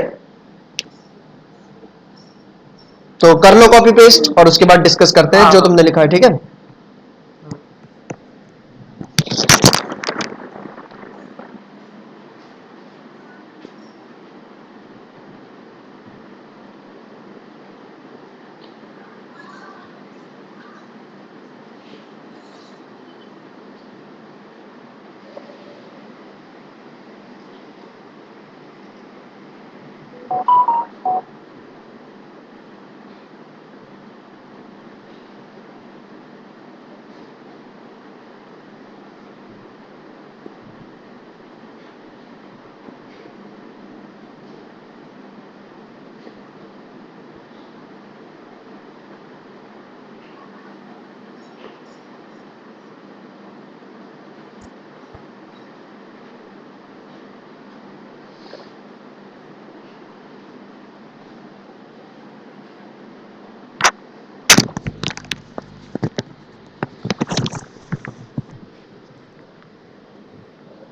तो कर लो कॉपी पेस्ट और उसके बाद डिस्कस करते हैं हाँ जो हाँ। तुमने लिखा है। ठीक है,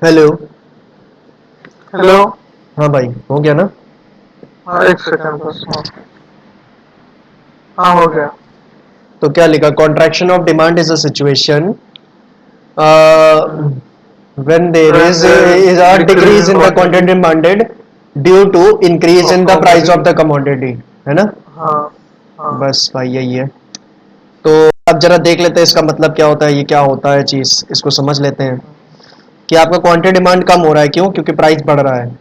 हेलो। हेलो। हाँ भाई, हो गया ना? हाँ, एक सेकंड बस। हाँ हाँ, हो गया। तो क्या लिखा? Contraction of demand is a situation when there When there is a decrease decrease in in the quantity quantity demanded due to increase of in the price commodity। of the commodity, है ना? हाँ हाँ। बस भाई यही है। तो अब जरा देख लेते हैं इसका मतलब क्या होता है, ये क्या होता है चीज, इसको समझ लेते हैं कि आपका क्वांटिटी डिमांड कम हो रहा है, क्यों? क्योंकि प्राइस बढ़ रहा है।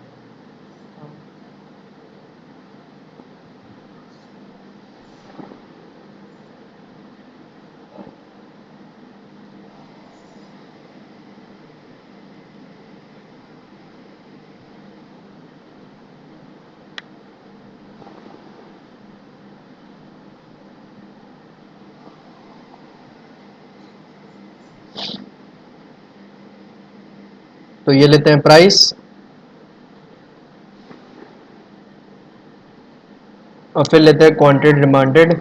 तो ये लेते हैं प्राइस, और फिर लेते हैं क्वांटिटी डिमांडेड।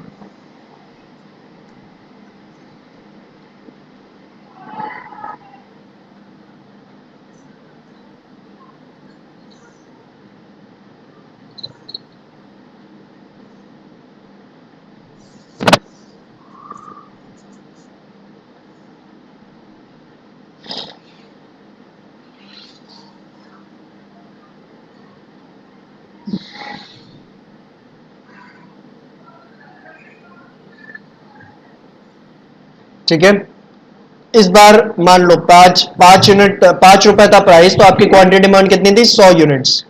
ठीक है, इस बार मान लो 5 यूनिट, 5 रुपए था प्राइस, तो आपकी क्वांटिटी डिमांड कितनी थी? 100 यूनिट्स।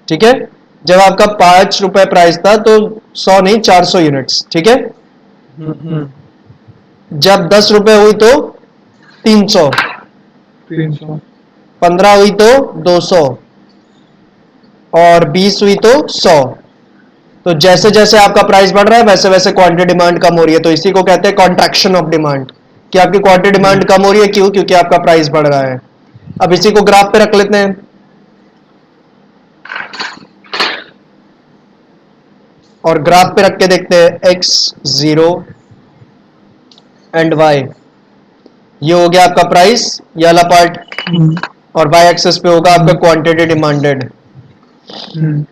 ठीक है, जब आपका 5 रुपए प्राइस था तो 100 नहीं, 400 यूनिट्स। ठीक है, हम्म। जब 10 रुपए हुई तो 300, 300। 15 हुई तो 200, और 20 हुई तो 100। तो जैसे जैसे आपका प्राइस बढ़ रहा है वैसे वैसे क्वांटिटी डिमांड कम हो रही है, तो इसी को कहते हैं कॉन्ट्रैक्शन ऑफ डिमांड, कि आपकी क्वांटिटी डिमांड कम हो रही है। क्यों? क्योंकि आपका प्राइस बढ़ रहा है। अब इसी को ग्राफ पे रख लेते हैं, और ग्राफ पे रख के देखते हैं x 0 एंड y। ये हो गया आपका प्राइस, ये वाला पार्ट, हम्म और y एक्सेस पे होगा आपका क्वांटिटी डिमांडेड। हम्म।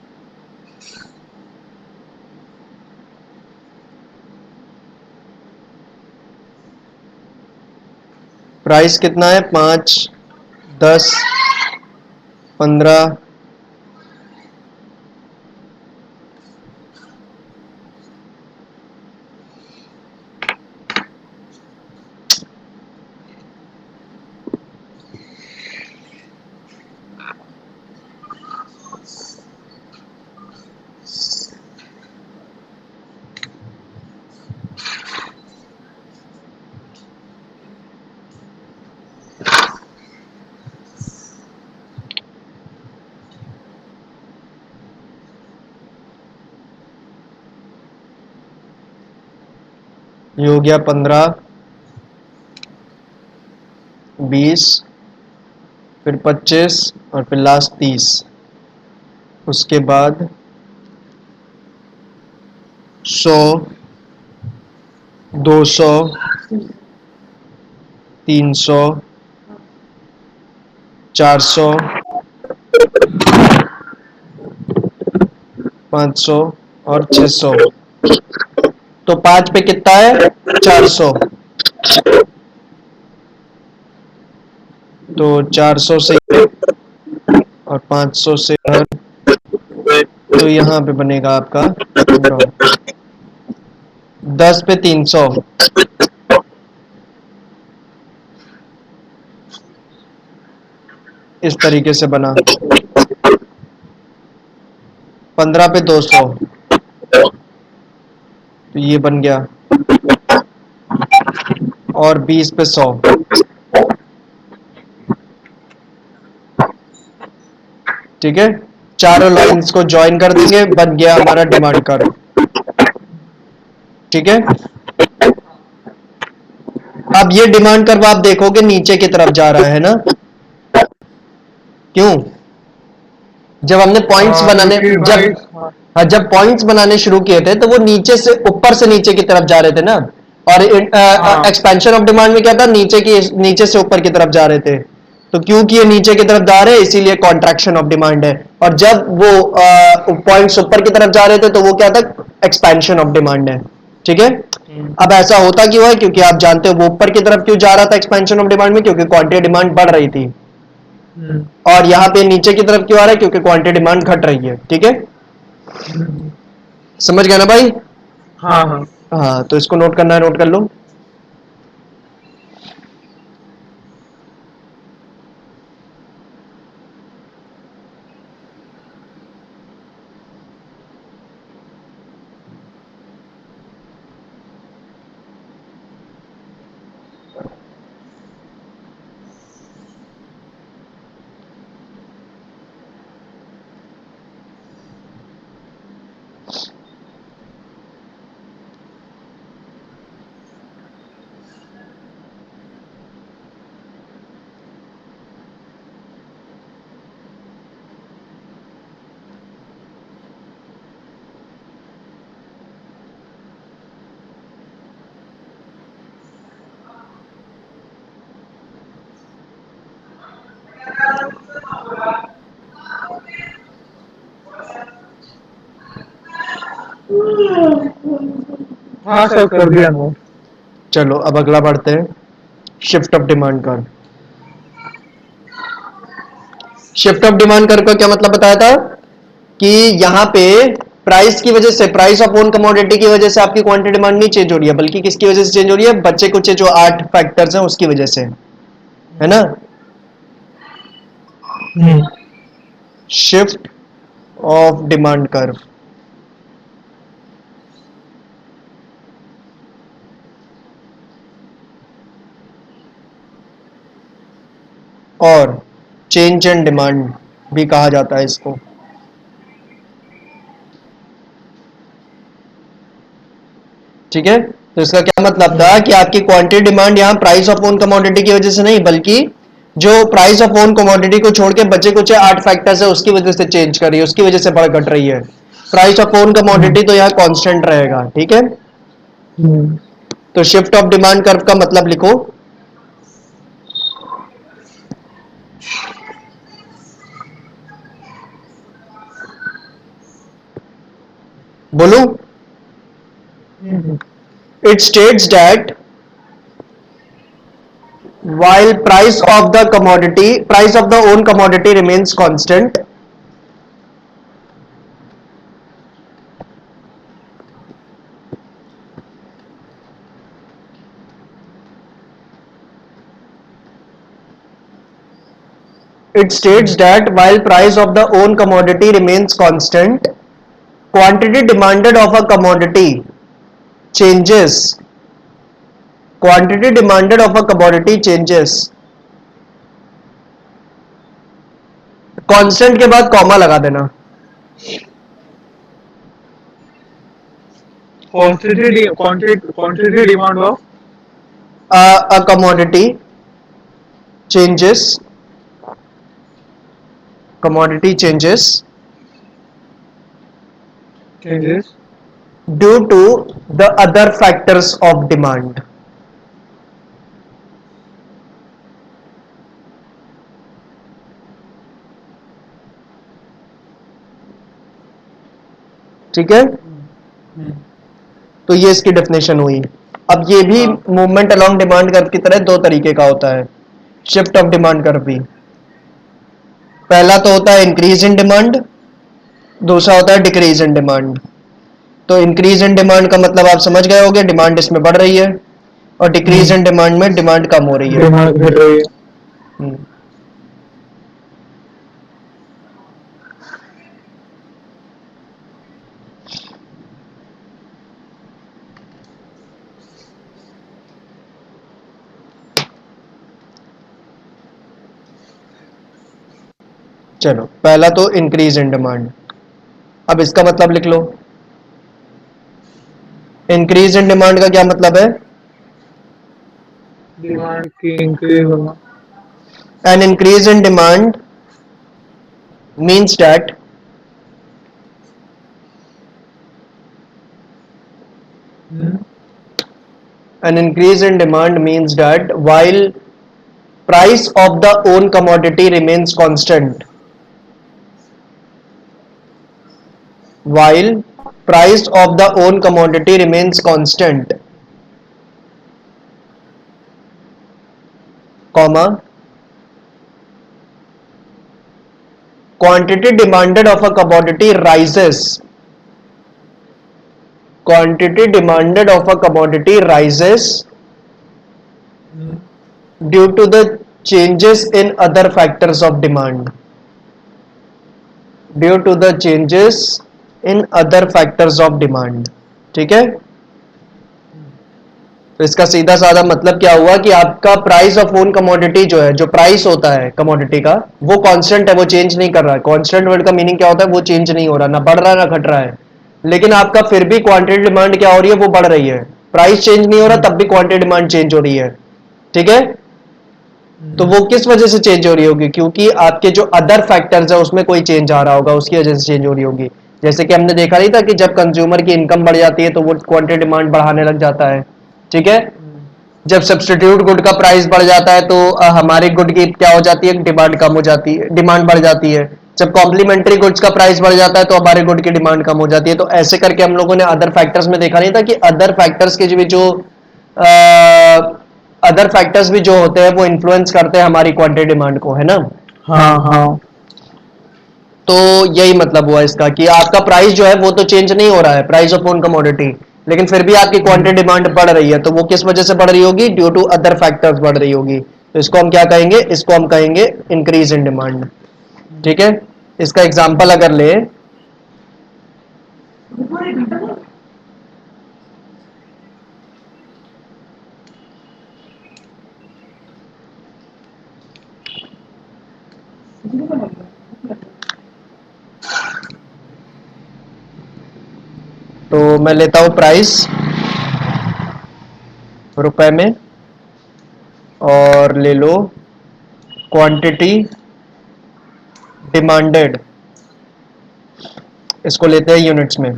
प्राइस कितना है? 5, 10, 15, ये हो गया 15, 20, फिर 25, और फिर लास्ट 30। उसके बाद 100, 200, 300, 400, 500 और 600। तो 5 पे कितना है? 400। तो 400 से ये और 500 से हर, तो यहाँ पे बनेगा आपका 10 पे 300, इस तरीके से बना। 15 पे 200, तो ये बन गया। और 20 पे 100, ठीक है। चारों लाइंस को ज्वाइन कर देंगे, बन गया हमारा डिमांड कर्व, ठीक है। अब ये डिमांड कर्व आप देखोगे नीचे की तरफ जा रहा है ना, क्यों? जब हमने पॉइंट्स बनाने, जब पॉइंट्स बनाने शुरू किए थे तो वो नीचे से ऊपर से नीचे की तरफ जा रहे थे ना। और एक्सपेंशन ऑफ डिमांड में क्या था, नीचे से ऊपर की तरफ जा रहे थे। तो क्योंकि ये नीचे की तरफ जा रहे हैं इसीलिए कॉन्ट्रैक्शन ऑफ डिमांड है। और जब वो पॉइंट्स ऊपर की तरफ जा रहे थे तो वो क्या था, एक्सपेंशन ऑफ डिमांड है, ठीक है। अब ऐसा होता क्यों है, क्योंकि आप जानते हो वो ऊपर की तरफ क्यों जा रहा था एक्सपेंशन ऑफ डिमांड में, क्योंकि क्वांटिटी डिमांड बढ़ रही थी। और यहां पे नीचे की तरफ क्यों आ रहा है, क्योंकि क्वांटिटी डिमांड घट रही है, ठीक है। समझ गया ना भाई? हाँ हाँ। हाँ, तो इसको नोट करना है, नोट कर लो। हाँ सर, कर दिया नोट। चलो अब अगला बढ़ते हैं, shift of demand curve. Shift of demand curve का क्या मतलब बताया था कि यहां पे प्राइस की वजह से, प्राइस ऑफ ओन कमोडिटी की वजह से आपकी क्वांटिटी डिमांड नहीं चेंज हो रही है, बल्कि किसकी वजह से चेंज हो रही है, बच्चे कुछ जो 8 फैक्टर्स हैं उसकी वजह से, है ना। शिफ्ट ऑफ डिमांड कर्व और चेंज इन डिमांड भी कहा जाता है इसको, ठीक है। तो इसका क्या मतलब था कि आपकी क्वांटिटी डिमांड यहां प्राइस ऑफ ओन कमोडिटी की वजह से नहीं, बल्कि जो प्राइस ऑफ ओन कमोडिटी को छोड़ के बचे कुछ 8 फैक्टर्स है उसकी वजह से चेंज कर रही है, उसकी वजह से बढ़ घट रही है। प्राइस ऑफ ओन कमोडिटी तो यहां कांस्टेंट रहेगा, ठीक है। तो शिफ्ट ऑफ डिमांड कर्व का मतलब लिखो, बोलो। It states that while price of the commodity, price of the own commodity remains constant, it states that while price of the own commodity remains constant, quantity demanded of a commodity changes, quantity demanded of a commodity changes। Constant के बाद कॉमा लगा देना। Quantity demand of a commodity changes, commodity changes changes due to the other factors of demand. ठीक है, तो ये इसकी डेफिनेशन हुई। अब ये भी हाँ। मूवमेंट अलोंग डिमांड कर्व की तरह दो तरीके का होता है, शिफ्ट ऑफ डिमांड कर्व भी। पहला तो होता है इंक्रीज इन डिमांड, दूसरा होता है डिक्रीज इन डिमांड। तो इंक्रीज इन डिमांड का मतलब आप समझ गए होंगे, डिमांड इसमें बढ़ रही है, और डिक्रीज इन डिमांड में डिमांड कम हो रही है। डिमांड घट रही है। हम्म, चलो पहला तो इंक्रीज इन डिमांड। अब इसका मतलब लिख लो, इंक्रीज इन डिमांड का क्या मतलब है? डिमांड की इंक्रीज होना। An increase in demand means that an increase in demand means that while price of the own commodity remains constant, while price of the own commodity remains constant, comma, quantity demanded of a commodity rises, quantity demanded of a commodity rises due to the changes in other factors of demand, due to the changes in other factors of demand। ठीक है, तो इसका सीधा साधा मतलब क्या हुआ कि आपका प्राइस ऑफ ओन कमोडिटी जो है, जो प्राइस होता है कमोडिटी का, वो कांस्टेंट है, वो चेंज नहीं कर रहा है। कांस्टेंट वर्ड का मीनिंग क्या होता है? वो चेंज नहीं हो रहा, ना बढ़ रहा है ना घट रहा है। लेकिन आपका फिर भी क्वांटिटी डिमांड क्या हो रही है? वो बढ़ रही है। प्राइस चेंज नहीं हो रहा, तब भी क्वांटिटी डिमांड चेंज हो रही है। ठीक है, तो वो किस वजह से चेंज हो रही होगी? क्योंकि आपके जो अदर फैक्टर्स है उसमें कोई चेंज आ रहा होगा, उसकी वजह से चेंज हो रही होगी। जैसे कि हमने देखा नहीं था कि जब कंज्यूमर की इनकम बढ़ जाती है तो वो क्वांटिटी डिमांड बढ़ाने लग जाता है। ठीक है, जब सब्सटीट्यूट गुड का प्राइस बढ़ जाता है तो हमारे गुड की क्या हो जाती है? डिमांड कम हो जाती है, डिमांड बढ़ जाती है। जब कॉम्प्लीमेंट्री गुड्स का प्राइस बढ़ जाता है तो हमारे गुड की डिमांड कम हो जाती है। तो ऐसे करके हम लोगों ने अदर फैक्टर्स में देखा नहीं था कि अदर फैक्टर्स के जो अदर फैक्टर्स भी जो होते हैं वो इन्फ्लुएंस करते हैं हमारी क्वांटिटी डिमांड को, है ना। हाँ हाँ। तो यही मतलब हुआ इसका कि आपका प्राइस जो है वो तो चेंज नहीं हो रहा है, प्राइस ऑफ ओन कमोडिटी, लेकिन फिर भी आपकी क्वांटिटी डिमांड बढ़ रही है। तो वो किस वजह से बढ़ रही होगी? ड्यू टू अदर फैक्टर्स बढ़ रही होगी। तो इसको हम क्या कहेंगे? इसको हम कहेंगे इंक्रीज इन डिमांड। ठीक है, इसका एग्जांपल अगर ले, तो मैं लेता हूं प्राइस रुपए में, और ले लो क्वांटिटी डिमांडेड, इसको लेते हैं यूनिट्स में।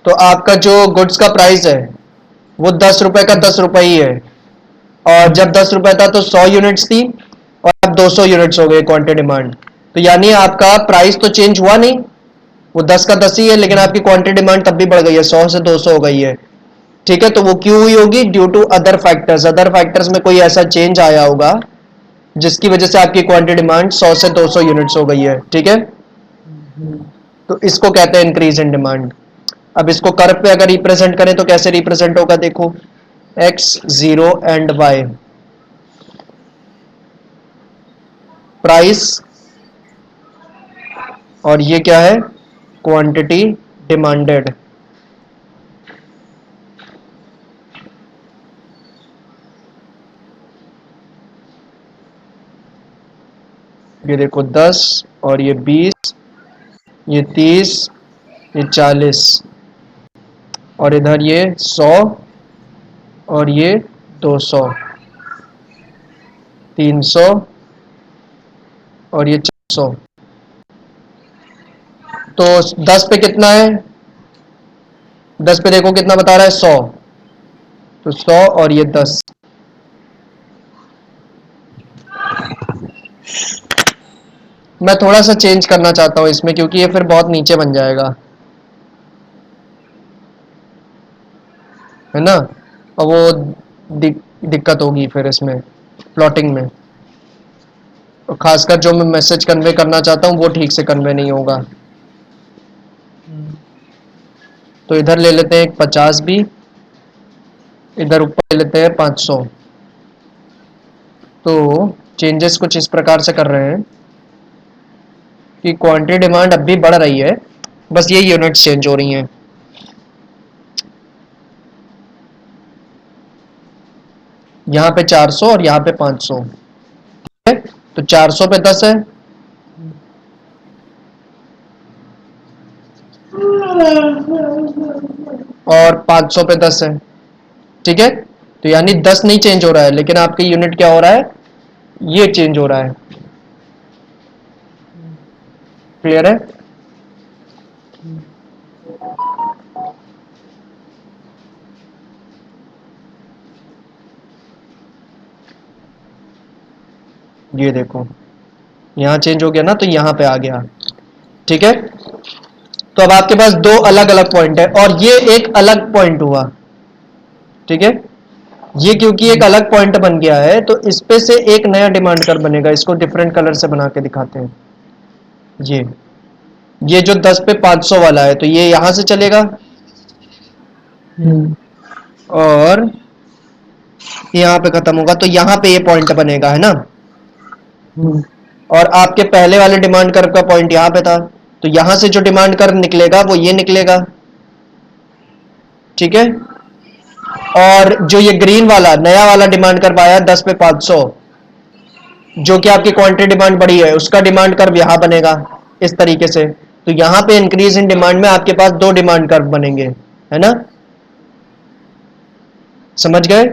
तो आपका जो गुड्स का प्राइस है वो 10 रुपए का 10 रुपए ही है, और जब 10 रुपए था तो 100 यूनिट्स थी, और अब 200 यूनिट्स हो गए क्वांटिटी डिमांड। तो यानी आपका प्राइस तो चेंज हुआ नहीं, वो 10 का 10 ही है, लेकिन आपकी क्वांटिटी डिमांड तब भी बढ़ गई है, 100 से 200 हो गई है। ठीक है, तो वो क्यों हुई होगी? Due to other factors, other factors में कोई ऐसा चेंज आया होगा जिसकी वजह से आपकी क्वांटिटी डिमांड 100 से 200 यूनिट्स हो गई है। ठीक है, तो इसको कहते हैं इंक्रीज इन डिमांड। अब इसको कर्व पे अगर रिप्रेजेंट करें तो कैसे रिप्रेजेंट होगा? देखो, X, zero and Y, price, और ये क्या है? Quantity demanded. ये देखो 10, और ये 20, ये 30, ये 40, और इधर ये 100, और ये 200, 300 और ये 400। तो 10 पे कितना है? 10 पे देखो कितना बता रहा है, 100। तो 100 और ये 10। मैं थोड़ा सा चेंज करना चाहता हूं इसमें, क्योंकि ये फिर बहुत नीचे बन जाएगा, है ना। और वो दिक्कत होगी फिर इसमें प्लॉटिंग में, और खासकर जो मैं मैसेज कन्वे करना चाहता हूँ वो ठीक से कन्वे नहीं होगा। तो इधर ले लेते हैं एक 50 भी, इधर ऊपर ले लेते हैं 500। तो चेंजेस कुछ इस प्रकार से कर रहे हैं कि क्वांटिटी डिमांड अब भी बढ़ रही है, बस ये यूनिट्स चेंज हो रही हैं। यहाँ पे 400 और यहाँ पे 500 है। तो 400 पे 10 है, और 500 पे 10 है, ठीक है। तो यानी 10 नहीं चेंज हो रहा है, लेकिन आपकी यूनिट क्या हो रहा है, ये चेंज हो रहा है। क्लियर है? ये देखो यहाँ चेंज हो गया ना, तो यहाँ पे आ गया, ठीक है। तो अब आपके पास दो अलग अलग पॉइंट है, और ये एक अलग पॉइंट हुआ, ठीक है। ये क्योंकि एक अलग पॉइंट बन गया है, तो इस पे से एक नया डिमांड कर्व बनेगा। इसको डिफरेंट कलर से बना के दिखाते हैं। ये जो 10 पे 500 वाला है, तो ये यहां से चलेगा, और यहाँ पे खत्म होगा, तो यहाँ पे ये पॉइंट बनेगा, है ना। और आपके पहले वाले डिमांड कर्व का पॉइंट यहाँ पे था, तो यहां से जो डिमांड कर्व निकलेगा वो ये निकलेगा, ठीक है। और जो ये ग्रीन वाला नया वाला डिमांड कर्व आया 10 पे 500, जो कि आपकी क्वांटिटी डिमांड बढ़ी है, उसका डिमांड कर्व यहां बनेगा इस तरीके से। तो यहां पे इंक्रीज इन डिमांड में आपके पास दो डिमांड कर्व बनेंगे, है ना। समझ गए?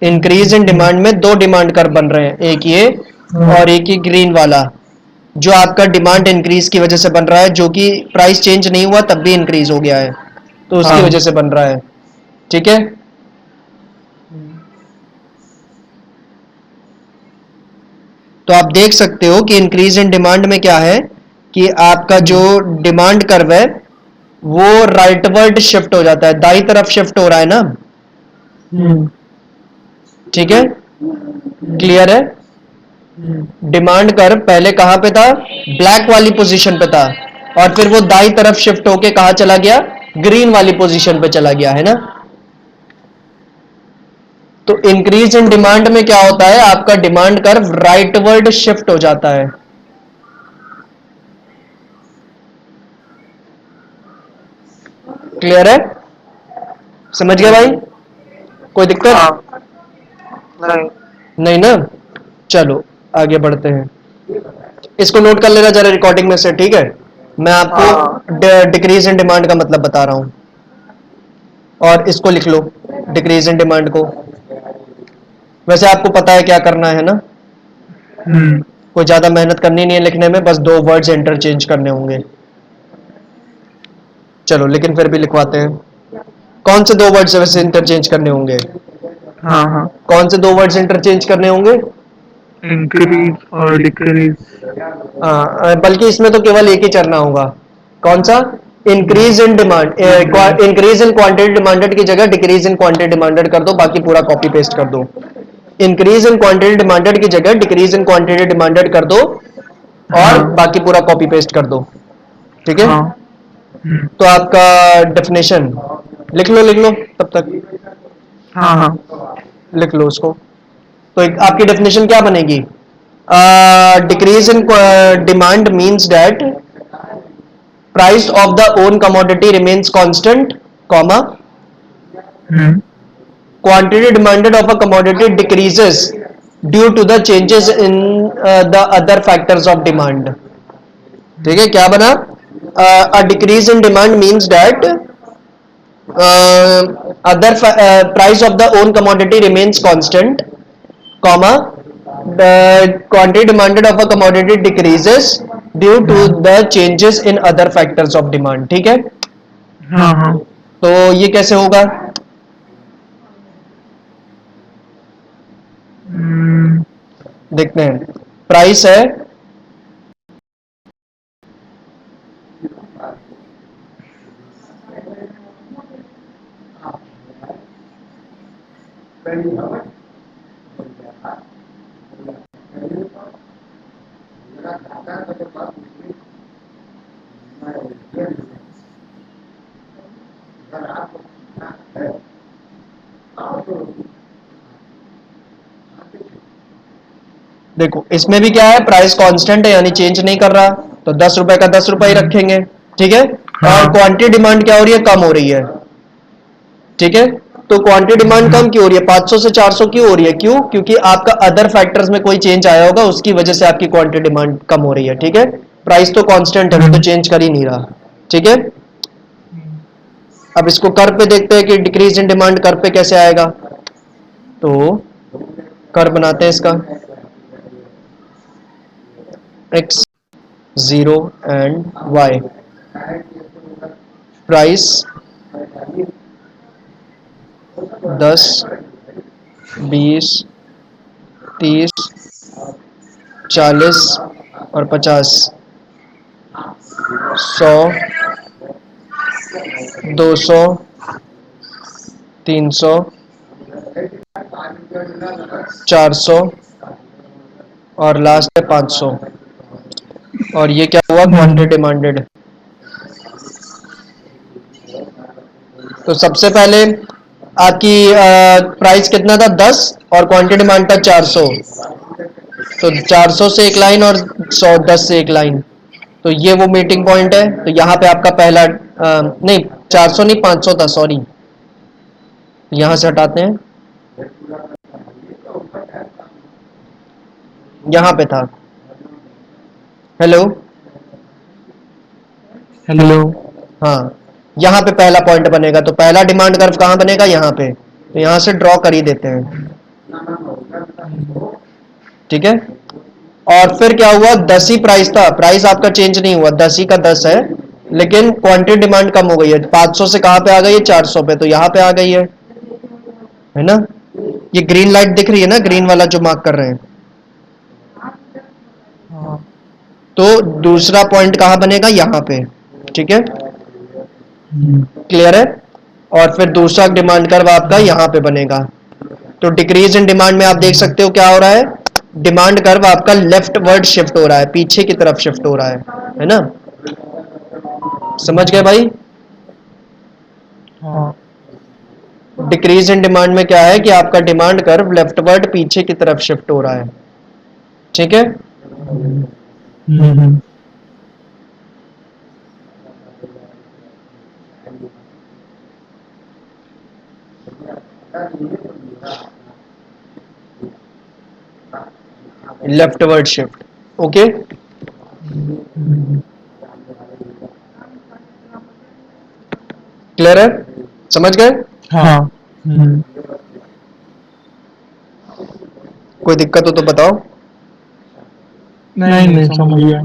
इंक्रीज इन डिमांड में दो डिमांड कर्व बन रहे हैं, एक ये और एक ही ग्रीन वाला, जो आपका डिमांड इंक्रीज की वजह से बन रहा है, जो कि प्राइस चेंज नहीं हुआ तब भी इंक्रीज हो गया है, तो उसकी वजह से बन रहा है, ठीक है। तो आप देख सकते हो कि इंक्रीज इन डिमांड में क्या है कि आपका जो डिमांड कर्व है वो राइटवर्ड शिफ्ट हो जाता है, दाई तरफ शिफ्ट हो रहा है ना, ठीक है। क्लियर है? डिमांड कर्व पहले कहां पे था, ब्लैक वाली पोजीशन पे था, और फिर वो दाई तरफ शिफ्ट होके कहां चला गया, ग्रीन वाली पोजीशन पे चला गया, है ना। तो इंक्रीज इन डिमांड में क्या होता है, आपका डिमांड कर्व राइटवर्ड शिफ्ट हो जाता है। क्लियर है? समझ गए भाई? कोई दिक्कत? नहीं। नहीं ना। चलो आगे बढ़ते हैं। इसको नोट कर लेना जरा रिकॉर्डिंग में से, ठीक है। मैं आपको डिक्रीज इन डिमांड का मतलब बता रहा हूं, और इसको लिख लो, डिक्रीज इन डिमांड को। वैसे आपको पता है क्या करना है ना, कोई ज्यादा मेहनत करनी नहीं है लिखने में, बस दो वर्ड्स इंटरचेंज करने होंगे। चलो लेकिन फिर भी लिखवाते हैं। कौन से दो वर्ड्स वैसे इंटरचेंज करने होंगे? हाँ, कौन से दो वर्ड्स इंटरचेंज करने होंगे? इंक्रीज और डिक्रीज। बल्कि इसमें तो केवल एक ही चढ़ना होगा। कौन सा? Increase in demand, increase in quantity demanded की जगह डिक्रीज इन क्वांटिटी डिमांडेड कर दो, बाकी पूरा कॉपी पेस्ट कर दो। इंक्रीज इन क्वांटिटी डिमांडेड की जगह डिक्रीज इन क्वांटिटी डिमांडेड कर दो, और बाकी पूरा कॉपी पेस्ट कर दो, ठीक है। तो आपका डेफिनेशन लिख लो तब तक। हाँ, लिख लो उसको। तो आपकी डेफिनेशन क्या बनेगी? Decrease in demand means that price of the own commodity remains constant, comma, quantity demanded of a commodity decreases due to the changes in the other factors of demand. ठीक है, क्या बना? A decrease in demand means that other price of the own commodity remains constant, comma, the quantity demanded of a commodity decreases due to the changes in other factors of demand. ठीक है, हाँ हाँ तो ये कैसे होगा? हम्म, देखते हैं, प्राइस है देखो इसमें भी क्या है, प्राइस कांस्टेंट है यानी चेंज नहीं कर रहा, तो 10 रुपए का 10 रुपए ही रखेंगे। ठीक है, और हाँ क्वांटिटी डिमांड क्या हो रही है, कम हो रही है। ठीक है, तो क्वांटिटी डिमांड कम क्यों हो रही है, 500 से 400 क्यों हो रही है, क्यों? क्योंकि आपका अदर फैक्टर्स में कोई चेंज आया होगा, उसकी वजह से आपकी क्वांटिटी डिमांड कम हो रही है। ठीक है, प्राइस तो कांस्टेंट है, वो तो चेंज कर ही नहीं रहा। ठीक है, अब इसको कर्व पे देखते हैं कि डिक्रीज इन डिमांड कर्व पे कैसे आएगा। तो कर्व बनाते हैं इसका, X, zero and Y. Price 10, 20, 30, 40 और 50, 100, 200, 300, 400 और लास्ट है 500। और ये क्या हुआ, क्वांटिटी डिमांडेड। तो सबसे पहले आपकी प्राइस कितना था, 10, और क्वांटिटी डिमांड था 400। तो 400 से एक लाइन और 110 से एक लाइन, तो ये वो मीटिंग पॉइंट है। तो यहाँ पे आपका पहला नहीं, 400 नहीं, 500 था, सॉरी, यहाँ से हटाते हैं, यहाँ पे था। हेलो, हेलो हाँ, यहाँ पे पहला पॉइंट बनेगा, तो पहला डिमांड कर्व कहाँ बनेगा, यहाँ पे। तो यहाँ से ड्रॉ कर ही देते हैं। ठीक है, और फिर क्या हुआ, 10 ही प्राइस था, प्राइस आपका चेंज नहीं हुआ, 10 ही का 10 है, लेकिन क्वांटिटी डिमांड कम हो गई है, 500 से कहाँ पे आ गई है, 400 पे, तो यहाँ पे आ गई है ना। ये ग्रीन लाइट दिख रही है ना, ग्रीन वाला जो मार्क कर रहे हैं। हाँ तो दूसरा पॉइंट कहाँ बनेगा, यहाँ पे। ठीक है, क्लियर है। और फिर दूसरा डिमांड कर्व आपका यहाँ पे बनेगा। तो डिक्रीज इन डिमांड में आप देख सकते हो क्या हो रहा है, डिमांड कर्व आपका लेफ्ट वर्ड शिफ्ट हो रहा है, पीछे की तरफ शिफ्ट हो रहा है ना। समझ गए भाई? हाँ डिक्रीज इन डिमांड में क्या है कि आपका डिमांड कर्व लेफ्टवर्ड पीछे की तरफ शिफ्ट हो रहा है। ठीक है, लेफ्टवर्ड शिफ्ट। ओके, क्लियर है, समझ गए? हाँ कोई दिक्कत हो तो बताओ। नहीं नहीं समझ गया